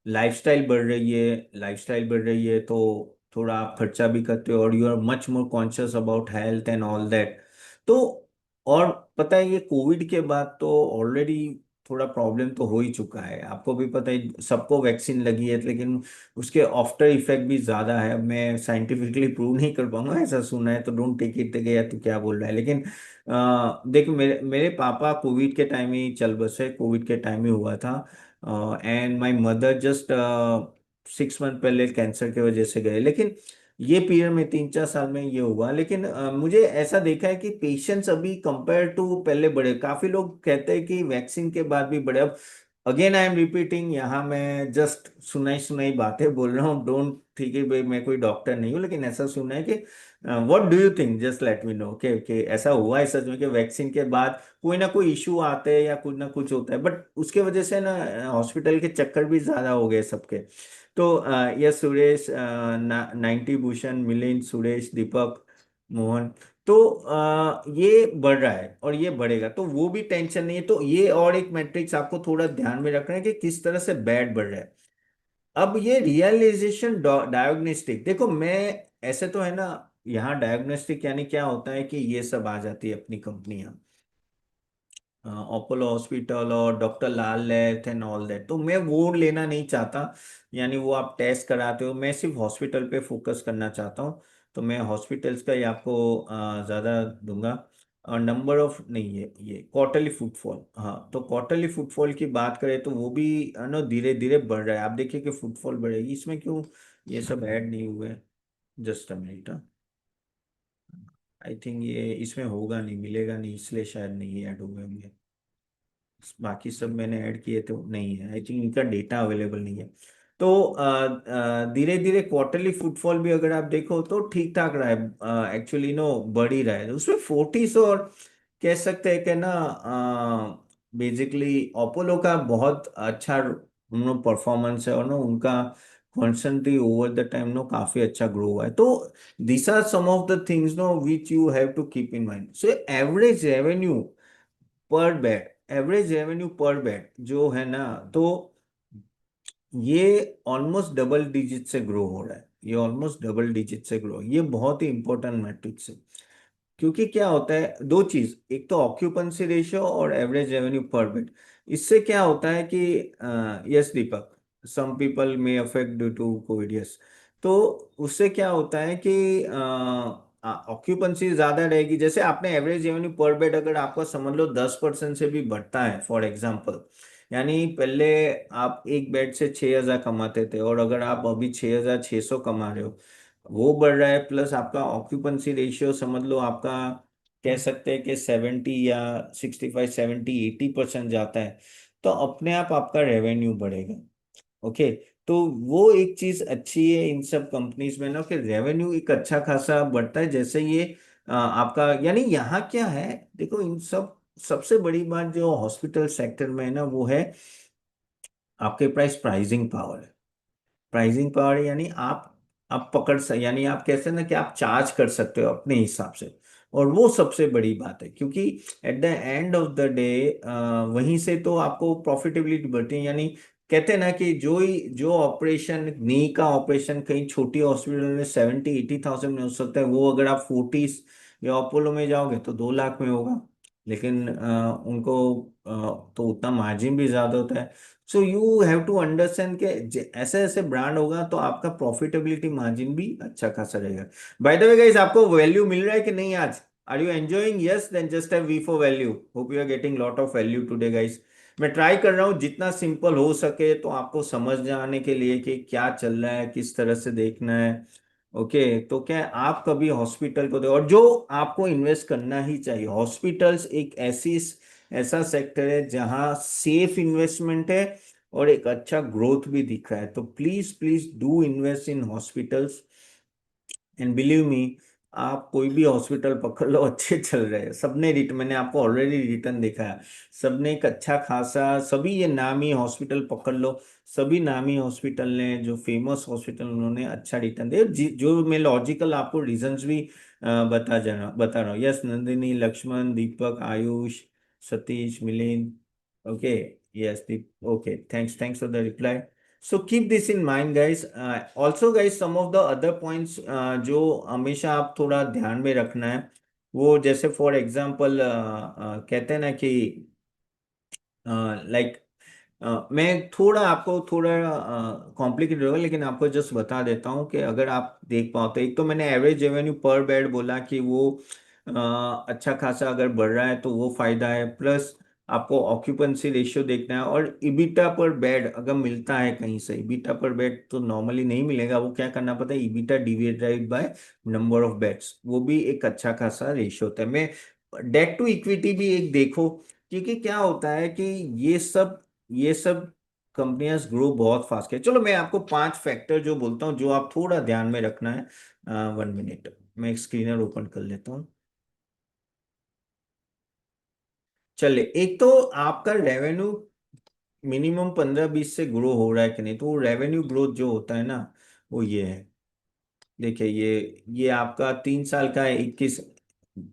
लाइफस्टाइल बढ़ रही है, लाइफस्टाइल बढ़ रही है, तो थोड़ा आप खर्चा भी करते हो, और you are much more conscious about health and all that. तो और पता है, ये कोविड के बाद तो ऑलरेडी थोड़ा प्रॉब्लम तो हो ही चुका है, आपको भी पता है, सबको वैक्सीन लगी है, लेकिन उसके आफ्टर इफेक्ट भी ज्यादा है। अब मैं साइंटिफिकली प्रूव नहीं कर पाऊंगा, ऐसा सुना है, तो डोंट टेक इट के या तू क्या बोल रहा है, लेकिन देखो, मेरे मेरे पापा कोविड के टाइम ही चल बसे, कोविड के टाइम ही हुआ था। And my mother just 6 month पहले कैंसर की वजह से गए, लेकिन ये पीरियड में 3-4 साल में ये हुआ। लेकिन मुझे ऐसा देखा है कि पेशेंट्स अभी कंपेयर टू पहले बढ़े, काफी लोग कहते हैं कि वैक्सीन के बाद भी बढ़े। अब अगेन आई एम रिपीटिंग, यहाँ मैं जस्ट सुनाई सुनाई बातें बोल रहा हूँ, डोंट ठीक है भाई, मैं कोई डॉक्टर नहीं हूँ, लेकिन ऐसा सुना है कि what do you think, just let me know, okay okay, ऐसा हुआ है सच में कि वैक्सीन के बाद कोई ना कोई इशू आते हैं या कुछ ना कुछ होता है, बट उसके वजह से ना हॉस्पिटल के चक्कर भी ज्यादा हो गए सबके। तो यस सुरेश, 90 भूषण, मिलिंद, सुरेश, दीपक, मोहन, तो ये बढ़ रहा है और ये बढ़ेगा, तो वो भी टेंशन नहीं है। तो ये और एक मैट्रिक्स आपको थोड़ा ध्यान में रखना है कि किस तरह से बेड बढ़ रहा है। अब ये रियलाइजेशन डायग्नोस्टिक, देखो मैं, ऐसे तो है ना, यहाँ डायग्नोस्टिक यानी क्या होता है कि ये सब आ जाती है अपनी कंपनियां, अपोलो हॉस्पिटल और doctor Lal लैथ and all that, तो मैं वो लेना नहीं चाहता। यानी वो आप टेस्ट कराते हो, मैं सिर्फ हॉस्पिटल पे फोकस करना चाहता हूँ। तो मैं हॉस्पिटल्स का ही आपको ज़्यादा दूंगा। और नंबर ऑफ नहीं, ये क्वार्टरली फुटफॉल, हाँ, तो क्वार्टरली फुटफॉल की बात करें तो वो भी नो धीरे धीरे बढ़ रहा है। आप देखिए कि फुटफॉल बढ़ेगी, इसमें क्यों ये सब ऐड नहीं हुए? Just a minute, I think ये इसमें होगा नहीं, मिलेगा नहीं, इसलिए शायद नहीं ऐड हुए होंगे। बाकी सब मैंने ऐड किए तो नहीं है, आई थिंक इनका डेटा अवेलेबल नहीं है। तो धीरे धीरे क्वार्टरली फुटफॉल भी अगर आप देखो तो ठीक ठाक रहा है, एक्चुअली नो बढ़ ही रहा है उसमें 40। और कह सकते हैं कि ना, बेसिकली अपोलो का बहुत अच्छा परफॉर्मेंस है, और ना उनका constantly over the time no काफी अच्छा ग्रो हुआ है। तो this are some of the things no which you have to keep in mind. So average revenue पर बेड जो है ना, तो ये ऑलमोस्ट डबल डिजिट से ग्रो हो रहा है। ये ऑलमोस्ट डबल डिजिट से ग्रो, ये बहुत ही इंपॉर्टेंट मैट्रिक्स है। क्योंकि क्या होता है, दो चीज, एक तो ऑक्यूपेंसी रेशियो और एवरेज रेवेन्यू पर बेड। इससे क्या होता है कि yes Deepak, some people may affect due to COVID, yes. तो उससे क्या होता है कि ऑक्यूपेंसी ज्यादा रहेगी। जैसे आपने एवरेज रेवेन्यू पर बेड अगर आपका समझ लो 10% से भी बढ़ता है फॉर एग्जांपल, यानी पहले आप एक बेड से 6,000 कमाते थे और अगर आप अभी 6,600 कमा रहे हो, वो बढ़ रहा है, प्लस आपका ऑक्यूपेंसी रेशियो समझ लो आपका, कह सकते हैं कि 70 या 65, 70, 80% जाता है, तो अपने आप आपका रेवेन्यू बढ़ेगा। ओके। तो वो एक चीज अच्छी है इन सब कंपनीज में ना, कि रेवेन्यू एक अच्छा खासा बढ़ता है। जैसे ये आपका, यानी यहाँ क्या है, देखो इन सब, सबसे बड़ी बात जो हॉस्पिटल सेक्टर में है ना, वो है आपके प्राइसिंग पावर है। प्राइसिंग पावर यानी आप यानी आप कहते हैं ना कि आप चार्ज कर सकते हो अपने हिसाब से। और वो सबसे बड़ी बात है, क्योंकि at the end of the day वहीं से तो आपको प्रॉफिटेबिलिटी बढ़ती है। यानी कहते हैं ना कि जो ऑपरेशन, नी का ऑपरेशन कहीं छोटी हॉस्पिटल में 70, 80,000 में हो सकता है, वो अगर आप फोर्टिस या अपोलो में जाओगे तो 2 लाख में होगा। लेकिन उनको तो उतना मार्जिन भी ज्यादा होता है। So you have to understand के ऐसे ऐसे ब्रांड होगा तो आपका प्रॉफिटेबिलिटी मार्जिन भी अच्छा खासा रहेगा। बाय द वे गाइस, आपको वैल्यू मिल रहा है कि नहीं आज? Are you enjoying? Yes, then just have V for value. Hope you are getting lot of value today guys. मैं ट्राई कर रहा हूँ जितना सिंपल हो सके तो आपको समझ जाने के लिए कि क्या चल रहा है, किस तरह से देखना है। ओके। तो क्या आप कभी हॉस्पिटल को दे, और जो आपको इन्वेस्ट करना ही चाहिए, हॉस्पिटल्स एक ऐसा सेक्टर है जहां सेफ इन्वेस्टमेंट है और एक अच्छा ग्रोथ भी दिख रहा है। तो please please do invest in hospitals. And believe me, आप कोई भी हॉस्पिटल पकड़ लो, अच्छे चल रहे हैं सबने। रिटर्न मैंने आपको ऑलरेडी रिटर्न देखा है, सबने एक अच्छा खासा, सभी ये नामी हॉस्पिटल पकड़ लो, सभी नामी हॉस्पिटल ने, जो फेमस हॉस्पिटल, उन्होंने अच्छा रिटर्न दिया। जो मैं लॉजिकल आपको रीजंस भी बता रहा हूँ। Yes Nandini, Lakshman, Deepak, Ayush, Satish, Milind. Okay. Yes Deep, okay, thanks for the reply. So keep this in mind guys. Also guys, some of the other points जो हमेशा आप थोड़ा ध्यान में रखना है, वो जैसे फॉर एग्जांपल कहते हैं ना कि लाइक, मैं थोड़ा आपको थोड़ा कॉम्प्लिकेटेड होगा, लेकिन आपको जस्ट बता देता हूँ कि अगर आप देख पाओ तो एक तो मैंने एवरेज रेवेन्यू पर बेड बोला कि वो अच्छा खासा अगर बढ़ रहा है तो वो फायदा है। प्लस आपको ऑक्यूपेंसी रेशियो देखना है, और इबिटा पर बेड अगर मिलता है कहीं से, इबिटा पर बेड तो नॉर्मली नहीं मिलेगा, वो क्या करना पड़ता है, EBITDA divided by number of beds, वो भी एक अच्छा खासा रेशियो होता है। मैं डेट टू इक्विटी भी एक देखो, क्योंकि क्या होता है कि ये सब कंपनियां ग्रो बहुत फास्ट है। चलो मैं आपको 5 फैक्टर जो बोलता हूँ, जो आप थोड़ा ध्यान में रखना है। 1 मिनट, मैं एक स्क्रीनर ओपन कर लेता हूँ। चलिए, एक तो आपका रेवेन्यू मिनिमम 15-20 से ग्रो हो रहा है कि नहीं। तो रेवेन्यू ग्रोथ जो होता है ना, वो ये है। देखिए ये आपका 3 साल का है, 21,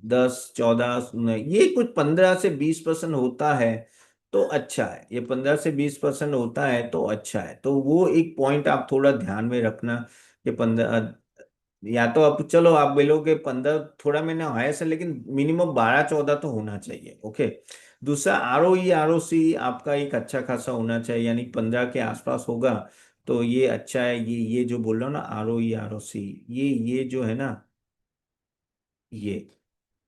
10, 14, ये कुछ 15 से 20% होता है तो अच्छा है। ये 15 से 20% होता है तो अच्छा है। तो वो एक पॉइंट आप थोड़ा ध्यान में रखना कि 15, या तो अब चलो आप बोलोगे 15 थोड़ा मैंने हाया से, लेकिन मिनिमम 12-14 तो होना चाहिए। ओके। दूसरा, आर ओ सी आपका एक अच्छा खासा होना चाहिए, यानी 15 के आसपास होगा तो ये अच्छा है। ये जो बोल रहा हूँ ना, आर ओ सी, ये जो है ना, ये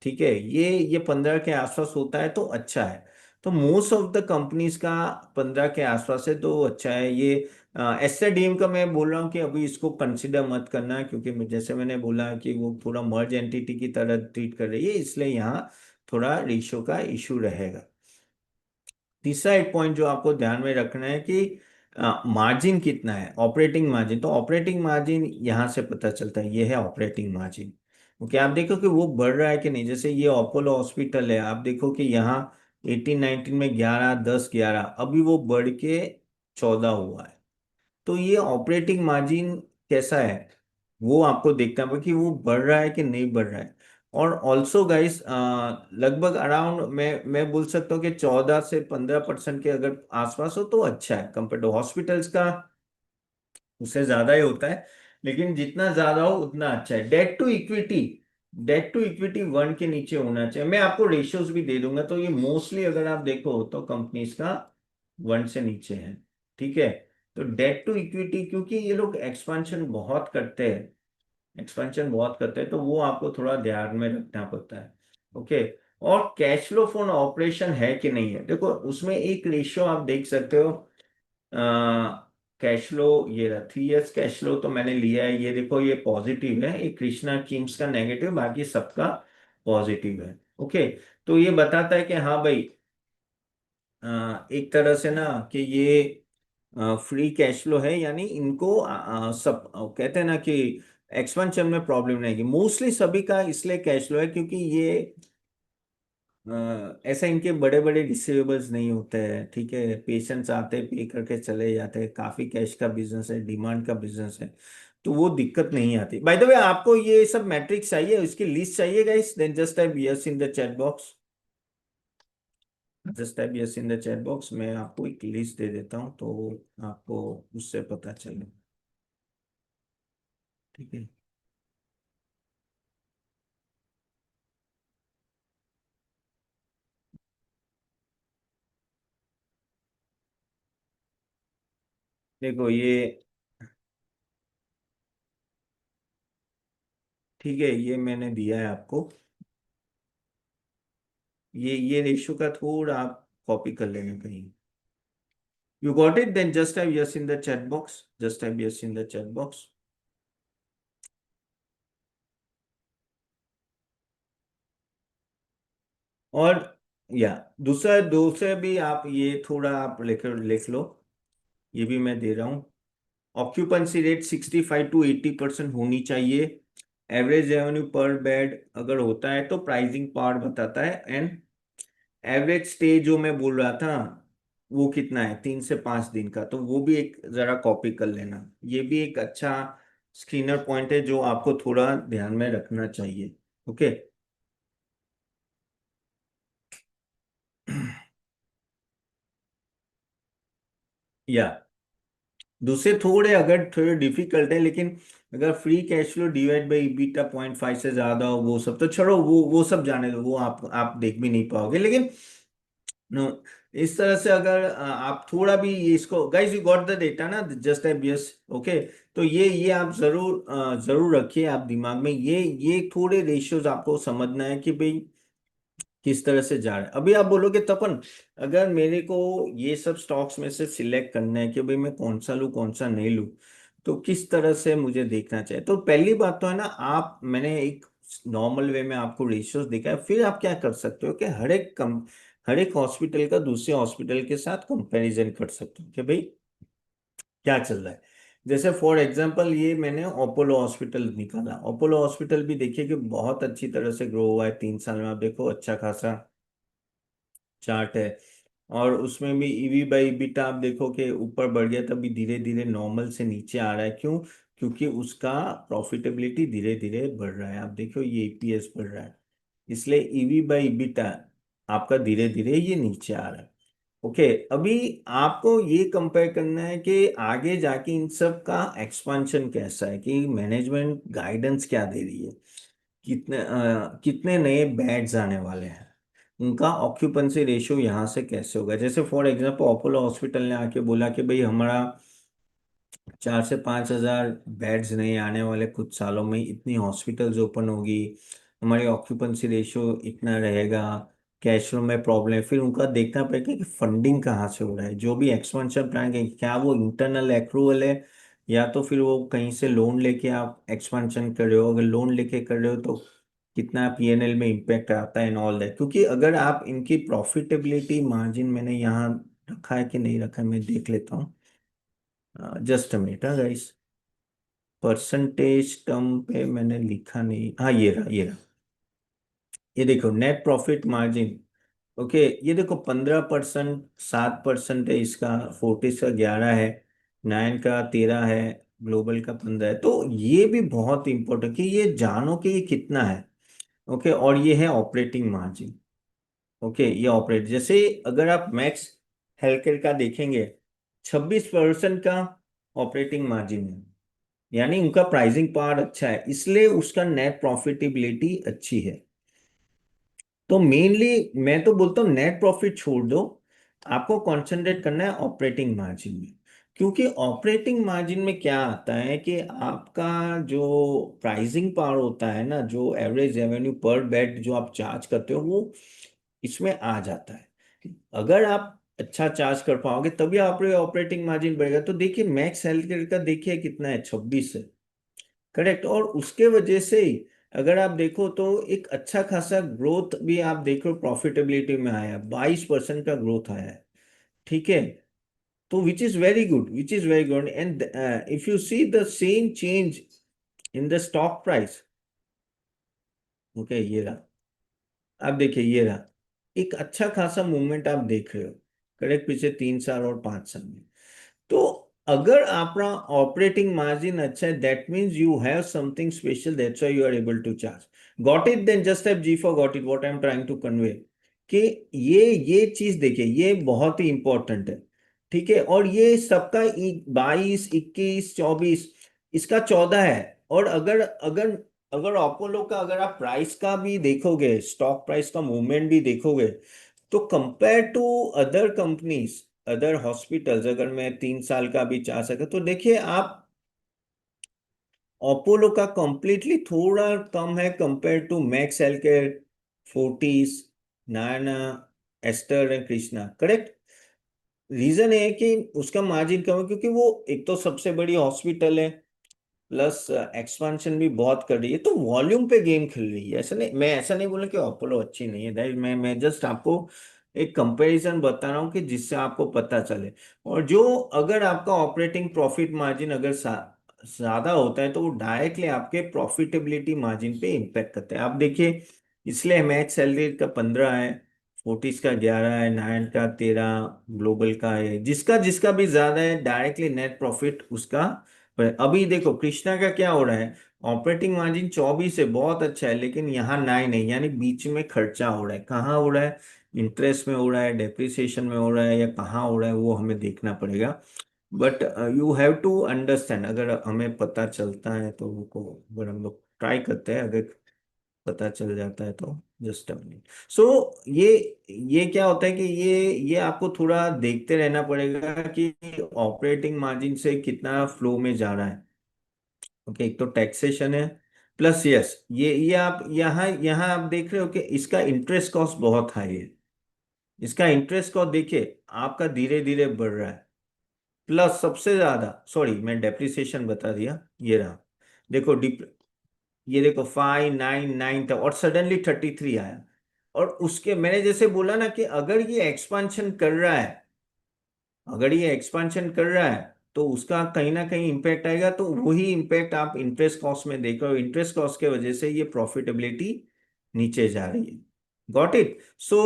ठीक है, ये 15 के आसपास होता है तो अच्छा है। तो मोस्ट ऑफ द कंपनीज का 15 के आसपास है तो अच्छा है। ये एसडीएम का मैं बोल रहा हूँ कि अभी इसको कंसिडर मत करना, क्योंकि जैसे मैंने बोला कि वो थोड़ा मर्ज एंटिटी की तरह ट्रीट कर रही है, इसलिए यहाँ थोड़ा रेशियो का इशू रहेगा। तीसरा एक पॉइंट जो आपको ध्यान में रखना है कि मार्जिन कितना है, ऑपरेटिंग मार्जिन। तो ऑपरेटिंग मार्जिन यहाँ से पता चलता है, ये है ऑपरेटिंग मार्जिन। ओके, आप देखो कि वो बढ़ रहा है कि नहीं। जैसे ये अपोलो हॉस्पिटल है, आप देखो कि यहाँ 18-19 में 11, 10, 11, अभी वो बढ़ के 14 हुआ है। तो ये ऑपरेटिंग मार्जिन कैसा है वो आपको देखना पड़ेगा कि वो बढ़ रहा है कि नहीं बढ़ रहा है। और ऑल्सो गाइस लगभग अराउंड मैं बोल सकता हूँ कि 14 से 15% के अगर आसपास हो तो अच्छा है, कंपेयर टू हॉस्पिटल्स का उससे ज्यादा ही होता है, लेकिन जितना ज्यादा हो उतना अच्छा है। डेट टू इक्विटी 1 के नीचे होना चाहिए। मैं आपको रेशियोज भी दे दूंगा, तो ये मोस्टली अगर आप देखो तो कंपनीज का 1 से नीचे है। ठीक है, तो डेट टू इक्विटी क्योंकि ये लोग एक्सपेंशन बहुत करते हैं तो वो आपको थोड़ा ध्यान में रखना पड़ता है। ओके। और कैश फ्लो फ्रॉम ऑपरेशन है कि नहीं है, देखो उसमें एक रेशियो आप देख सकते हो। कैश फ्लो ये रहा 3 इयर्स कैश फ्लो तो मैंने लिया है, ये देखो ये पॉजिटिव है, ये कृष्णा किम्स का नेगेटिव, बाकी सबका पॉजिटिव है। ओके। तो ये बताता है कि हाँ भाई, एक तरह से ना कि ये फ्री कैश फ्लो है, यानी इनको सब कहते हैं ना कि एक्सपेंशन में प्रॉब्लम नहीं है मोस्टली सभी का, इसलिए कैश फ्लो है क्योंकि ये ऐसा इनके बड़े बड़े रिसीवेबल्स नहीं होते हैं। ठीक है, पेशेंट्स आते पे करके चले जाते हैं, काफी कैश का बिजनेस है, डिमांड का बिजनेस है, तो वो दिक्कत नहीं आती। बाय द वे, आपको ये सब मैट्रिक्स चाहिए, इसकी लिस्ट चाहिए guys, then just type yes in the chat box. Just type yes in the chat box, मैं आपको एक लिस्ट दे देता हूँ तो आपको उससे पता चले। ठीक है। देखो ये, ठीक है, ये मैंने दिया है आपको, ये रेशियो का थोड़ा आप कॉपी कर लेना कहीं। You got it? Then just type yes in the chat box. Just type yes in the chat box. और या दूसरा दूसरे भी आप ये थोड़ा आप लिख लो, ये भी मैं दे रहा हूँ। ऑक्यूपेंसी रेट 65 to 80% होनी चाहिए। एवरेज रेवेन्यू पर बेड अगर होता है तो प्राइसिंग पावर बताता है। एंड एवरेज स्टे जो मैं बोल रहा था वो कितना है, 3 से 5 दिन का, तो वो भी एक जरा कॉपी कर लेना। ये भी एक अच्छा स्क्रीनर पॉइंट है जो आपको थोड़ा ध्यान में रखना चाहिए। ओके। या दूसरे थोड़े अगर थोड़े डिफिकल्ट है, लेकिन अगर free cash flow divide by beta 0.5 से ज्यादा हो वो सब तो छोड़ो, वो सब जाने दो, वो आप देख भी नहीं पाओगे। लेकिन नो, इस तरह से अगर आप थोड़ा भी ये इसको, guys you got the data ना, जस्ट टाइप यस। ओके। तो ये आप जरूर जरूर रखिए आप दिमाग में, ये थोड़े रेशियोज आपको समझना है कि भाई किस तरह से जा रहा है। अभी आप बोलोगे तपन, अगर मेरे को ये सब स्टॉक्स में से सिलेक्ट करना है कि भाई मैं कौन सा लूँ कौन सा नहीं लूँ, तो किस तरह से मुझे देखना चाहिए। तो पहली बात तो है ना, आप मैंने एक नॉर्मल वे में आपको रेशियोज देखा है, फिर आप क्या कर सकते हो कि हर एक हॉस्पिटल का दूसरे हॉस्पिटल के साथ कंपैरिजन कर सकते हो कि भाई क्या चल रहा है। जैसे फॉर एग्जांपल ये मैंने अपोलो हॉस्पिटल निकाला, अपोलो हॉस्पिटल भी देखिए कि बहुत अच्छी तरह से ग्रो हुआ है 3 साल में, आप देखो अच्छा खासा चार्ट है। और उसमें भी ईवी बाई बीटा आप देखो कि ऊपर बढ़ गया, तभी धीरे धीरे नॉर्मल से नीचे आ रहा है। क्यों? क्योंकि उसका प्रॉफिटेबिलिटी धीरे धीरे बढ़ रहा है, आप देखो ये ईपीएस बढ़ रहा है, इसलिए ईवी बाई बीटा आपका धीरे धीरे ये नीचे आ रहा है। ओके। अभी आपको ये कंपेयर करना है कि आगे जाके इन सब का एक्सपांशन कैसा है, कि मैनेजमेंट गाइडेंस क्या दे रही है, कितने नए बेड्स आने वाले हैं, उनका ऑक्यूपेंसी रेशियो यहाँ से कैसे होगा। जैसे फॉर एग्जांपल अपोलो हॉस्पिटल ने आके बोला कि भाई हमारा 4 से 5 हजार बेड्स नहीं आने वाले कुछ सालों में, इतनी हॉस्पिटल्स ओपन होगी, हमारी ऑक्यूपेंसी रेशियो इतना रहेगा, कैश फ्लो में प्रॉब्लम है। फिर उनका देखना पड़ेगा कि फंडिंग कहाँ से हो रहा है, जो भी एक्सपेंशन प्लान है क्या वो इंटरनल एक्रूवल है, या तो फिर वो कहीं से लोन लेके आप एक्सपेंशन कर रहे हो। अगर लोन लेके कर रहे हो तो कितना पीएनएल में इम्पेक्ट आता है एंड ऑल दैट। क्योंकि अगर आप इनकी प्रॉफिटेबिलिटी मार्जिन मैंने यहाँ रखा है कि नहीं रखा है मैं देख लेता हूँ, just a minute guys. Percentage term पे मैंने लिखा नहीं, हाँ ये रहा ये रहा। ये देखो नेट प्रॉफिट मार्जिन। ओके। ये देखो 15%, 7% है इसका, फोर्टिस का 11 है, नाइन का 13 है, ग्लोबल का 15 है। तो ये भी बहुत इंपॉर्टेंट कि ये जानो कि ये कितना है। ओके, और ये है ऑपरेटिंग मार्जिन। ओके, ये ऑपरेट जैसे अगर आप मैक्स हेल्थकेयर का देखेंगे, 26% का ऑपरेटिंग मार्जिन है, यानी उनका प्राइसिंग पावर अच्छा है, इसलिए उसका नेट प्रॉफिटेबिलिटी अच्छी है। तो मेनली मैं तो बोलता हूँ नेट प्रॉफिट छोड़ दो, आपको कंसंट्रेट करना है ऑपरेटिंग मार्जिन में। क्योंकि ऑपरेटिंग मार्जिन में क्या आता है कि आपका जो प्राइसिंग पावर होता है ना, जो एवरेज रेवेन्यू पर बेड जो आप चार्ज करते हो, वो इसमें आ जाता है। अगर आप अच्छा चार्ज कर पाओगे तभी आप ऑपरेटिंग मार्जिन बढ़ेगा। तो देखिए मैक्स हेल्थकेयर का देखिए कितना है, 26 है। करेक्ट। और उसके वजह से ही अगर आप देखो तो एक अच्छा खासा ग्रोथ भी आप देखो प्रॉफिटेबिलिटी में आया, 22% का ग्रोथ आया है। ठीक है। तो which is very good, which is very good. And if you see the same change in the stock price, okay ये रहा, आप देखिए ये रहा, एक अच्छा खासा मूवमेंट आप देख रहे हो। करेक्ट, पिछले 3 साल और 5 साल में। तो अगर आपका ऑपरेटिंग मार्जिन अच्छा है, that means you have something special, that's why you are able to charge. Got it, then just have G for got it, what I am trying to convey कि ये चीज देखिए, ये बहुत ही इंपॉर्टेंट है। ठीक है। और ये सबका 22, 21, 24, इसका 14 है। और अगर अगर अगर अपोलो का अगर आप प्राइस का भी देखोगे, स्टॉक प्राइस का मूवमेंट भी देखोगे, तो compare to other companies, other hospitals, अगर मैं 3 साल का भी चाह सके तो देखिए आप, अपोलो का कंप्लीटली थोड़ा कम है compare to max healthcare, Fortis, नायना, ester and Krishna. Correct. Reason है कि उसका मार्जिन कम है क्योंकि वो एक तो सबसे बड़ी हॉस्पिटल है, प्लस एक्सपांशन भी बहुत कर रही है, तो वॉल्यूम पे गेम खेल रही है। ऐसा नहीं, मैं ऐसा नहीं बोला कि अपोलो अच्छी नहीं है, दैट मैं जस्ट आपको एक कंपैरिजन बता रहा हूँ कि जिससे आपको पता चले। और जो अगर आपका ऑपरेटिंग प्रॉफिट मार्जिन अगर ज्यादा होता है तो वो डायरेक्टली आपके प्रॉफिटेबिलिटी मार्जिन पे इम्पेक्ट करते हैं। आप देखिए, इसलिए मैक्स सैलरी का 15 है, फोर्टिस का 11 है, नाइन का 13, ग्लोबल का है, जिसका जिसका भी ज्यादा है डायरेक्टली नेट प्रॉफिट उसका। पर अभी देखो कृष्णा का क्या हो रहा है, ऑपरेटिंग मार्जिन 24 है, बहुत अच्छा है, लेकिन यहाँ 9 है, यानी बीच में खर्चा हो रहा है। कहाँ हो रहा है, इंटरेस्ट में हो रहा है, डेप्रिसिएशन में हो रहा है, या कहाँ हो रहा है वो हमें देखना पड़ेगा। But you have to understand, अगर हमें पता चलता है तो वो अगर हम लोग ट्राई करते हैं, अगर पता चल जाता है तो जस्ट अ मिनट। सो ये ये क्या होता है कि ये आपको थोड़ा देखते रहना पड़ेगा कि ऑपरेटिंग मार्जिन से कितना फ्लो में जा रहा है। ओके, एक तो टैक्सेशन है, प्लस यस ये आप यहाँ यहाँ आप देख रहे हो कि इसका इंटरेस्ट कॉस्ट बहुत हाई है। इसका इंटरेस्ट कॉस्ट देखिए आपका धीरे धीरे बढ़ रहा है। प्लस सबसे ज्यादा, सॉरी मैं डेप्रिसिएशन बता दिया, ये रहा। देखो ये देखो 5, 9, 9 था और सडनली 33 आया। और उसके मैंने जैसे बोला ना कि अगर ये एक्सपांशन कर रहा है, अगर ये एक्सपांशन कर रहा है तो उसका कहीं ना कहीं इंपैक्ट आएगा। तो वही इंपैक्ट आप इंटरेस्ट कॉस्ट में देख रहे हो, इंटरेस्ट कॉस्ट के वजह से ये प्रॉफिटेबिलिटी नीचे जा रही है। Got it. So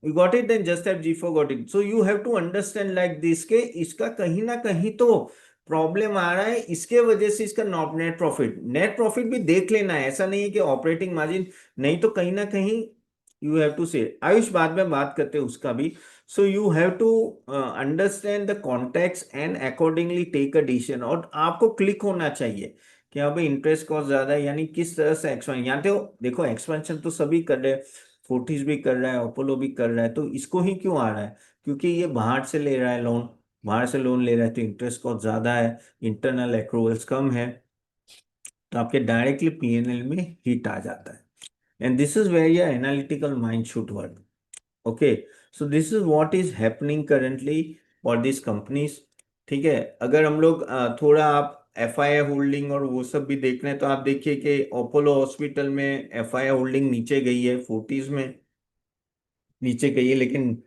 you got it, then just have G for got it. So you have to understand like this के इसका कहीं ना कहीं तो प्रॉब्लम आ रहा है, इसके वजह से इसका नेट प्रॉफिट भी देख लेना है। ऐसा नहीं है कि ऑपरेटिंग मार्जिन नहीं, तो कहीं ना कहीं यू हैव टू से आयुष, बाद में बात करते हैं उसका भी। So you have to understand the context and accordingly take a decision. और आपको क्लिक होना चाहिए कि अब इंटरेस्ट कॉस्ट ज्यादा है, यानी किस तरह से एक्सपेंशन। यहाँ तो देखो एक्सपेंशन तो सभी कर रहे हैं, फोर्टिस भी कर रहा है, अपोलो भी कर रहा है, तो इसको ही क्यों आ रहा है? क्योंकि ये बाहर से ले रहा है लोन, बाहर से लोन ले रहा है तो इंटरेस्ट कॉस्ट ज्यादा है, इंटरनल एक्रूवल्स कम है, तो आपके डायरेक्टली पीएनएल में हिट आ जाता है। And this is where your analytical mind should work. Okay, so this is what is happening currently for this companies. ठीक है। अगर हम लोग थोड़ा आप एफआईआई होल्डिंग और वो सब भी देख रहे हैं तो आप देखिए कि अपोलो हॉस्पिटल में एफआईआई होल्डिंग नीचे गई है, फोर्टीज में नीचे गई है, लेकिन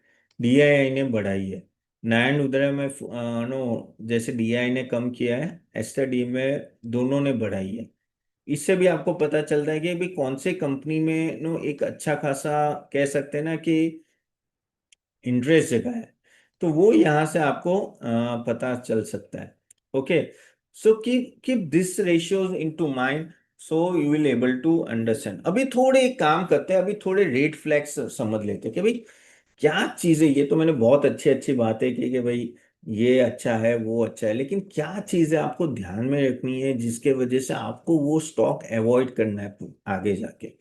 डीआईआई ने बढ़ाई है। नारायण उदय में नो, जैसे डीआईआई ने कम किया है, एस्टर डी में दोनों ने बढ़ाई है। इससे भी आपको पता चलता है कि भी कौन से कंपनी में नो एक अच्छा खासा कह सकते हैं ना कि इंटरेस्ट जगह है। तो वो यहाँ से आपको पता चल सकता है। Okay, so keep this ratios into mind, so you will able to understand. अभी थोड़े एक काम करते हैं, अभी थोड़े रेड फ्लैग्स समझ लेते हैं कि भाई क्या चीजें, ये तो मैंने बहुत अच्छी अच्छी बातें की कि भाई ये अच्छा है वो अच्छा है, लेकिन क्या चीजें आपको ध्यान में रखनी है जिसके वजह से आपको वो स्टॉक अवॉइड करना है आगे जाके।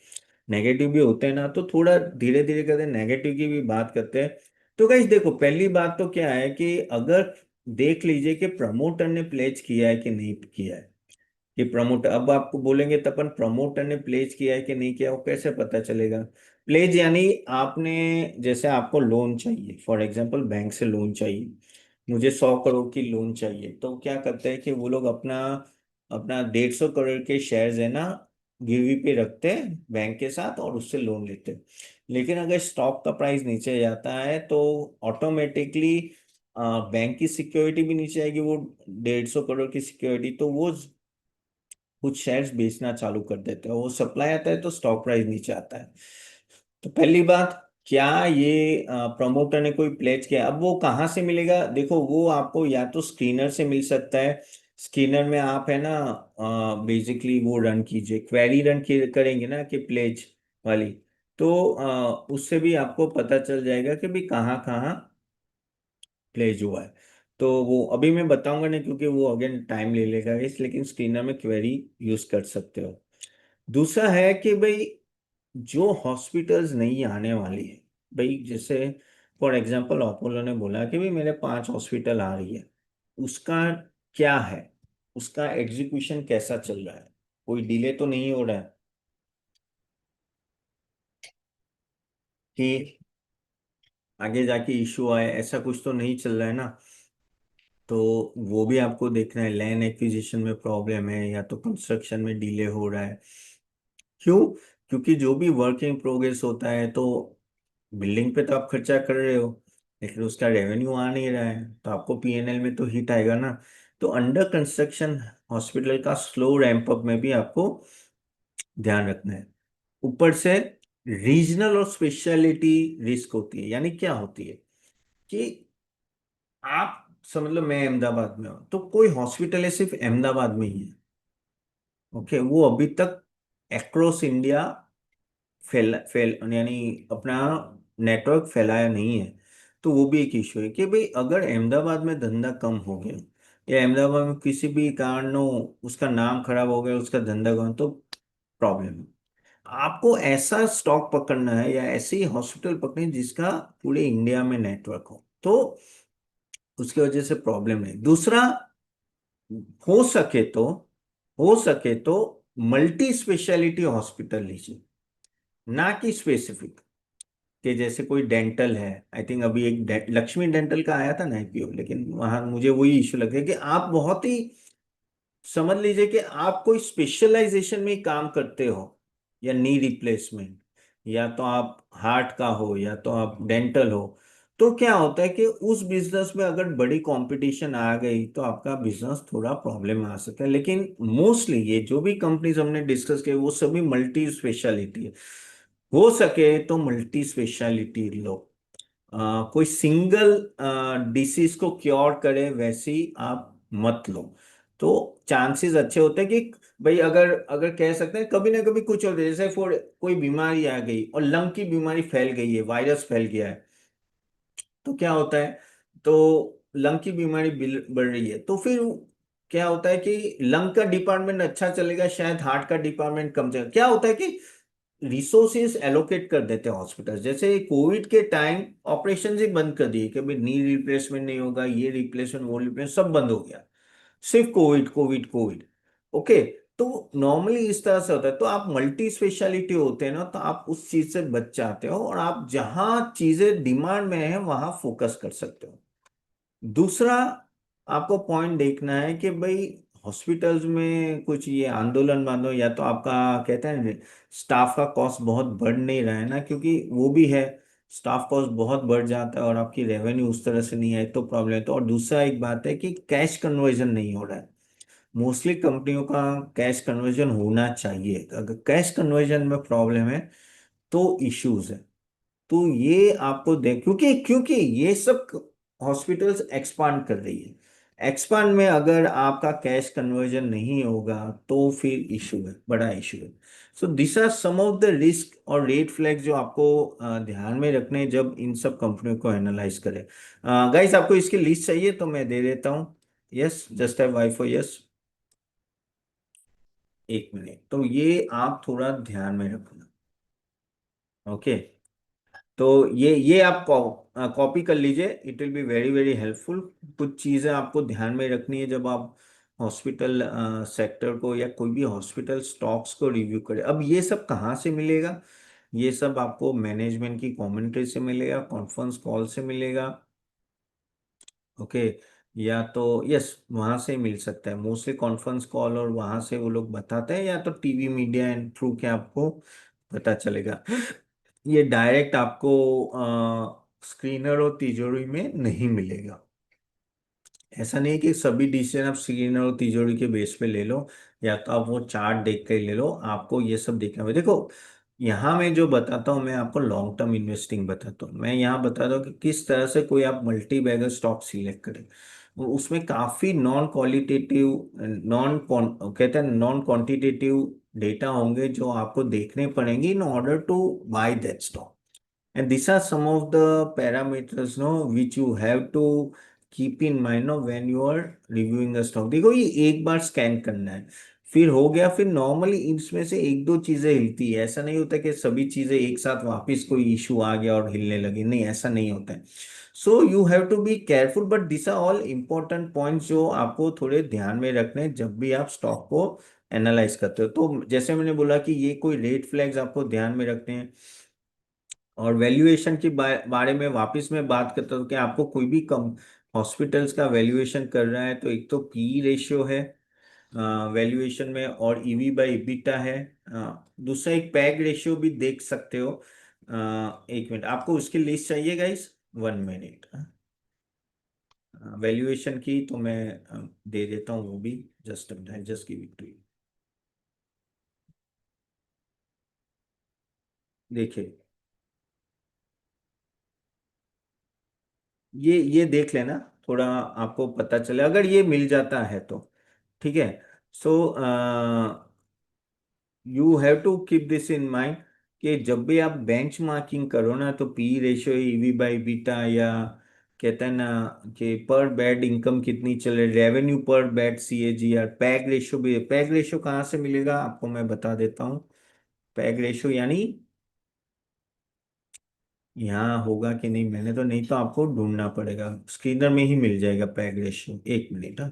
नेगेटिव भी होते हैं ना, तो थोड़ा धीरे धीरे करते नेगेटिव की भी बात करते हैं। तो गाइस देखो, पहली बात तो क्या है कि अगर देख लीजिए कि प्रमोटर ने प्लेज किया है कि नहीं किया है। कि प्रमोटर, अब आपको बोलेंगे तपन प्रमोटर ने प्लेज किया है कि नहीं किया, वो कैसे पता चलेगा? प्लेज यानी आपने, जैसे आपको लोन चाहिए, फॉर एग्जांपल बैंक से लोन चाहिए, मुझे 100 करोड़ की लोन चाहिए, तो क्या करते हैं कि वो लोग अपना अपना 150 करोड़ के शेयर्स है ना गिरवी पे रखते हैं बैंक के साथ और उससे लोन लेते हैं। लेकिन अगर स्टॉक का प्राइस नीचे जाता है तो ऑटोमेटिकली बैंक की सिक्योरिटी भी नीचे आएगी, वो 150 करोड़ की सिक्योरिटी, तो वो कुछ शेयर्स बेचना चालू कर देते हैं, वो सप्लाई आता है तो स्टॉक प्राइस नीचे आता है। तो पहली बात, क्या ये प्रमोटर ने कोई प्लेज किया? अब वो कहाँ से मिलेगा? देखो, वो आपको या तो स्क्रीनर से मिल सकता है। स्क्रीनर में आप है ना, बेसिकली वो रन कीजिए, क्वेरी रन करेंगे ना कि प्लेज वाली, तो उससे भी आपको पता चल जाएगा कि भाई कहाँ कहाँ प्लेज हुआ है। तो वो अभी मैं बताऊंगा नहीं क्योंकि वो अगेन टाइम ले लेगा इस, लेकिन स्क्रीनर में क्वेरी यूज कर सकते हो। दूसरा है कि भाई जो हॉस्पिटल्स नहीं आने वाली है, भाई जैसे फॉर एग्जांपल अपोलो ने बोला कि भाई मेरे 5 हॉस्पिटल आ रही है, उसका क्या है, उसका एग्जीक्यूशन कैसा चल रहा है, कोई डिले तो नहीं हो रहा है कि आगे जाके इशू आए, ऐसा कुछ तो नहीं चल रहा है ना? तो वो भी आपको देखना है, लैंड एक्विजिशन में प्रॉब्लम है या तो कंस्ट्रक्शन में डिले हो रहा है। क्यों? क्योंकि जो भी वर्क इन प्रोग्रेस होता है, तो बिल्डिंग पे तो आप खर्चा कर रहे हो, लेकिन उसका रेवेन्यू आ नहीं रहा है, तो आपको पीएनएल में तो हिट आएगा ना। तो अंडर कंस्ट्रक्शन हॉस्पिटल का स्लो रैंप अप में भी आपको ध्यान रखना है। ऊपर से रीजनल और स्पेशलिटी रिस्क होती है, यानी क्या होती है कि आप समझ लो मैं अहमदाबाद में हूँ, तो कोई हॉस्पिटल है सिर्फ अहमदाबाद में ही है, ओके, वो अभी तक अक्रॉस इंडिया फैल यानी अपना नेटवर्क फैलाया नहीं है। तो वो भी एक इश्यू है कि भाई अगर अहमदाबाद में धंधा कम हो गया या अहमदाबाद में किसी भी कारणों उसका नाम खराब हो गया, उसका धंधा कम, तो प्रॉब्लम है। आपको ऐसा स्टॉक पकड़ना है या ऐसी हॉस्पिटल पकड़नी है जिसका पूरे इंडिया में नेटवर्क हो, तो उसकी वजह से प्रॉब्लम है। दूसरा, हो सके तो हो सके तो मल्टी स्पेशलिटी हॉस्पिटल लीजिए, ना कि स्पेसिफिक। कि जैसे कोई डेंटल है, आई थिंक अभी एक लक्ष्मी डेंटल का आया था ना आईपीओ, लेकिन वहां मुझे वही इश्यू लग रहा है कि आप बहुत ही, समझ लीजिए कि आप कोई स्पेशलाइजेशन में ही काम करते हो, या नी रिप्लेसमेंट, या तो आप हार्ट का हो या तो आप डेंटल हो, तो क्या होता है कि उस बिजनेस में अगर बड़ी कंपटीशन आ गई तो आपका बिजनेस थोड़ा प्रॉब्लम में आ सकता है। लेकिन मोस्टली ये जो भी कंपनीज हमने डिस्कस किए वो सभी मल्टी स्पेशलिटी है। हो सके तो मल्टी स्पेशलिटी लो। कोई सिंगल डिसीज को क्योर करे वैसी आप मत लो। तो चांसेस अच्छे होते हैं कि भाई अगर अगर कह सकते हैं कभी ना कभी कुछ होता है, जैसे फॉर कोई बीमारी आ गई और लंग की बीमारी फैल गई है, वायरस फैल गया है, तो क्या होता है, तो लंग की बीमारी बढ़ रही है, तो फिर क्या होता है कि लंग का डिपार्टमेंट अच्छा चलेगा, शायद हार्ट का डिपार्टमेंट कम चलेगा। क्या होता है कि रिसोर्सेज एलोकेट कर देते हैं हॉस्पिटल। जैसे कोविड के टाइम ऑपरेशन ही बंद कर दिए कि भाई नी रिप्लेसमेंट नहीं होगा, ये रिप्लेसमेंट वो रिप्लेसमेंट सब बंद हो गया, सिर्फ कोविड कोविड कोविड। ओके, तो नॉर्मली इस तरह से होता है। तो आप मल्टी स्पेशलिटी होते हैं ना, तो आप उस चीज से बच जाते हो और आप जहां चीजें डिमांड में है वहां फोकस कर सकते हो। दूसरा, आपको पॉइंट देखना है कि भाई हॉस्पिटल्स में कुछ ये आंदोलन बांधो, या तो आपका कहते हैं स्टाफ का कॉस्ट बहुत बढ़ नहीं रहा है ना, क्योंकि वो भी है, स्टाफ कॉस्ट बहुत बढ़ जाता है और आपकी रेवेन्यू उस तरह से नहीं है तो प्रॉब्लम है। तो और दूसरा एक बात है कि कैश कन्वर्जन नहीं हो रहा है। मोस्टली कंपनियों का कैश कन्वर्जन होना चाहिए, अगर कैश कन्वर्जन में प्रॉब्लम है तो इश्यूज है। तो ये आपको देख, क्योंकि क्योंकि ये सब हॉस्पिटल्स एक्सपांड कर रही है। एक्सपांड में अगर आपका कैश कन्वर्जन नहीं होगा तो फिर इशू है, बड़ा इशू है। So this are some of the risk और रेड फ्लैग जो आपको ध्यान में रखने हैं जब इन सब कंपनियों को एनालाइज करें। गाइस, आपको इसकी लिस्ट चाहिए तो मैं दे देता हूँ। Yes, just have Y for yes. एक मिनट, तो ये आप थोड़ा ध्यान में रखना। ओके, तो ये आप कॉपी कर लीजिए, it will be very very helpful. कुछ चीज़ें आपको ध्यान में रखनी है जब आप हॉस्पिटल सेक्टर को या कोई भी हॉस्पिटल स्टॉक्स को रिव्यू करें। अब ये सब कहाँ से मिलेगा? ये सब आपको मैनेजमेंट की कमेंट्री से मिलेगा, कॉन्फ्रेंस कॉल से मिलेगा। ओके, या तो यस, वहाँ से मिल सकता है मोस्टली कॉन्फ्रेंस कॉल, और वहाँ से वो लोग बताते हैं, या तो टीवी मीडिया एंड थ्रू के आपको पता चलेगा। ये डायरेक्ट आपको स्क्रीनर और तिजोरी में नहीं मिलेगा। ऐसा नहीं है कि सभी डिसीजन आप स्क्रीनर और तिजोरी के बेस पे ले लो, या तो आप वो चार्ट देख कर ले लो। आपको ये सब देखना होगा। देखो, यहाँ मैं जो बताता हूँ, मैं आपको लॉन्ग टर्म इन्वेस्टिंग बताता हूँ। मैं यहाँ बताता हूँ कि किस तरह से कोई आप मल्टी बैगर स्टॉक सिलेक्ट करें। और उसमें काफी नॉन क्वालिटेटिव, नॉन कहते हैं नॉन क्वांटिटेटिव डेटा होंगे जो आपको देखने पड़ेंगे in order to buy that stock. And these are some of the parameters, no, which you have to keep in mind, no, when you are reviewing a stock। देखो, ये एक बार scan करना है, फिर हो गया। फिर नॉर्मली इसमें से एक दो चीजें हिलती है, ऐसा नहीं होता कि सभी चीजें एक साथ वापस कोई इशू आ गया और हिलने लगी, नहीं, ऐसा नहीं होता है। So you have to be careful, but this are all important points जो आपको थोड़े ध्यान में रखने हैं जब भी आप स्टॉक को एनालाइज करते हो। तो जैसे मैंने बोला कि ये कोई रेड फ्लैग्स आपको ध्यान में रखने हैं। और वैल्यूएशन की बारे में वापस मैं बात करता हूँ कि आपको कोई भी कम हॉस्पिटल्स का वैल्यूएशन कर रहा है तो एक तो पी रेशियो है वैल्यूएशन में, और ईवी बाय इबिटा है। दूसरा एक पैग रेशियो भी देख सकते हो। एक मिनट, आपको उसकी लिस्ट चाहिए गाइस? 1 मिनट। वैल्यूएशन की तो मैं दे देता हूँ वो भी। Just just give it to you. देखिए, ये देख लेना, थोड़ा आपको पता चले अगर ये मिल जाता है तो। ठीक है। So you have to keep this in mind कि जब भी आप बेंच मार्किंग करो ना, तो P ratio, EV by beta, या कहते हैं ना कि पर बेड इनकम कितनी चल रही, रेवेन्यू पर bed C A G R, PEG ratio भी। पैग रेशियो कहाँ से मिलेगा आपको मैं बता देता हूँ। पैग रेशियो यानी यहाँ होगा कि नहीं, मैंने तो नहीं, तो आपको ढूंढना पड़ेगा, स्क्रीनर में ही मिल जाएगा पैग रेशियो। एक मिनट, हाँ।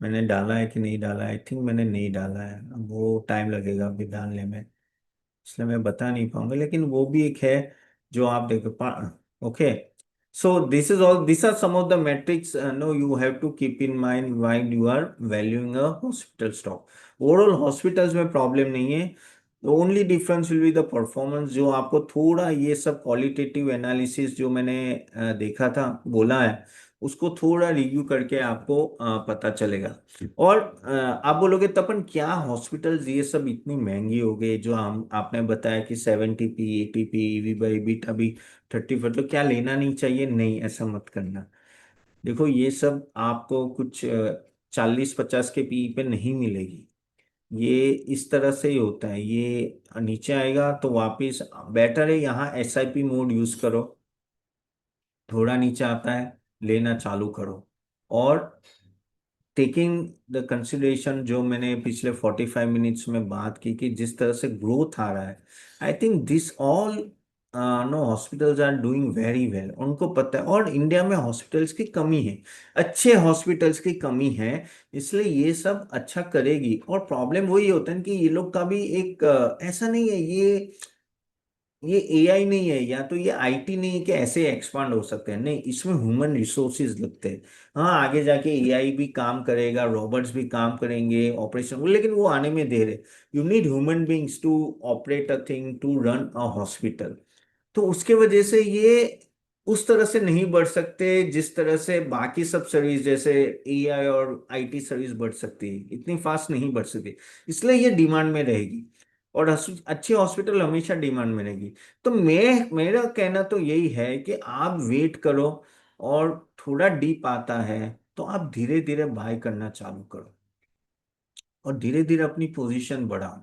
मैंने डाला है कि नहीं डाला, आई थिंक मैंने नहीं डाला है, अब वो टाइम लगेगा अभी डालने में, इसलिए मैं बता नहीं पाऊंगा, लेकिन वो भी एक है जो आप देखो पा। Okay, so this is all, this are some of the metrics know you have to keep in mind while you are valuing a hospital stock. Overall hospitals में प्रॉब्लम नहीं है। Only difference will be the performance, जो आपको थोड़ा ये सब qualitative analysis जो मैंने देखा था, बोला है, उसको थोड़ा रिव्यू करके आपको पता चलेगा। और आप बोलोगे तपन क्या हॉस्पिटल्स ये सब इतनी महंगी हो गई, जो हम आपने बताया कि 70 P 80 P, EV by beta भी 34, तो क्या लेना नहीं चाहिए? नहीं, ऐसा मत करना। देखो, ये सब आपको कुछ 40 50 के पी पे नहीं मिलेगी। ये इस तरह से ही होता है, ये नीचे आएगा तो वापिस। बेटर है यहाँ एसआईपी मोड यूज करो, थोड़ा नीचे आता है, लेना चालू करो। और टेकिंग द कंसिडरेशन जो मैंने पिछले 45 मिनट्स में बात की कि जिस तरह से ग्रोथ आ रहा है, I think this all no hospitals are doing very well, उनको पता है। और इंडिया में हॉस्पिटल्स की कमी है, अच्छे हॉस्पिटल्स की कमी है, इसलिए ये सब अच्छा करेगी। और प्रॉब्लम वही होता है कि ये लोग का भी एक ऐसा नहीं है, ये एआई नहीं है, या तो ये आईटी नहीं है कि ऐसे एक्सपांड हो सकते हैं, नहीं, इसमें ह्यूमन रिसोर्सेज लगते हैं। हाँ, आगे जाके एआई भी काम करेगा, रोबोट्स भी काम करेंगे ऑपरेशन, लेकिन वो आने में देर है। You need human beings to operate a thing, to run a hospital. तो उसके वजह से ये उस तरह से नहीं बढ़ सकते जिस तरह से बाकी सब सर्विस जैसे एआई और आईटी सर्विस बढ़ सकती है, इतनी फास्ट नहीं बढ़ सकती, इसलिए ये डिमांड में रहेगी। और अच्छी हॉस्पिटल हमेशा डिमांड में रहेगी। तो मेरा कहना तो यही है कि आप वेट करो, और थोड़ा डीप आता है तो आप धीरे धीरे बाय करना चालू करो, और धीरे धीरे अपनी पोजीशन बढ़ाओ।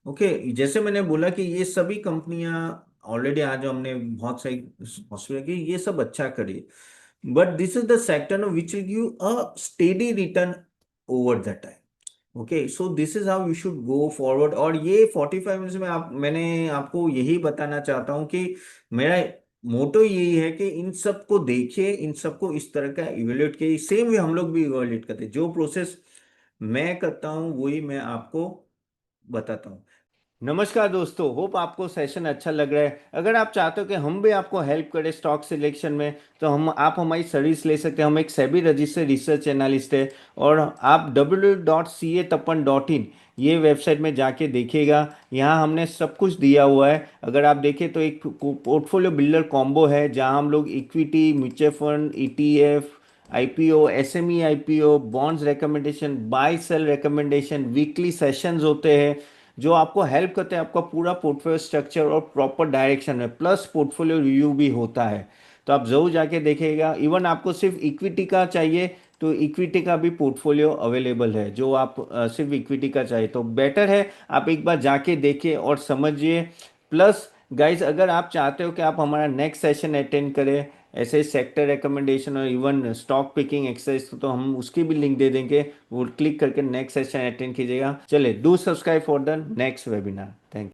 ओके, जैसे मैंने बोला कि ये सभी कंपनियां ऑलरेडी, आज हमने बहुत सारी हॉस्पिटल की, ये सब अच्छा करी, but this is the sector which will give a steady return over the time. Okay, so this is how you should go forward. और ये 45 मिनट्स में मैंने आपको यही बताना चाहता हूँ कि मेरा मोटो यही है कि इन सबको देखिए, इन सबको इस तरह का इवेल्युएट किए, सेम वे हम लोग भी इवेल्युएट करते हैं। जो प्रोसेस मैं करता हूँ वही मैं आपको बताता हूँ। नमस्कार दोस्तों, होप आपको सेशन अच्छा लग रहा है। अगर आप चाहते हो कि हम भी आपको हेल्प करें स्टॉक सिलेक्शन में, तो हम आप हमारी सर्विस ले सकते हैं। हम एक सेबी रजिस्टर्ड रिसर्च एनालिस्ट है, और आप www.catappan.in ये वेबसाइट में जाके देखिएगा। यहाँ हमने सब कुछ दिया हुआ है। अगर आप देखें तो एक पोर्टफोलियो बिल्डर कॉम्बो है, जहाँ हम लोग equity, mutual fund, ETF, IPO, SME IPO, bonds recommendation, buy sell recommendation, weekly sessions होते हैं जो आपको हेल्प करते हैं आपका पूरा पोर्टफोलियो स्ट्रक्चर और प्रॉपर डायरेक्शन में, प्लस पोर्टफोलियो रिव्यू भी होता है। तो आप जरूर जाके देखिएगा। इवन आपको सिर्फ इक्विटी का चाहिए तो इक्विटी का भी पोर्टफोलियो अवेलेबल है, जो आप सिर्फ इक्विटी का चाहिए तो बेटर है आप एक बार जाके देखिए और समझिए। प्लस गाइज, अगर आप चाहते हो कि आप हमारा नेक्स्ट सेशन अटेंड करें ऐसे सेक्टर रिकमेंडेशन और इवन स्टॉक पिकिंग एक्सरसाइज, तो हम उसकी भी लिंक दे देंगे, वो क्लिक करके नेक्स्ट सेशन अटेंड कीजिएगा। चलिए, do subscribe for the next webinar. Thank you.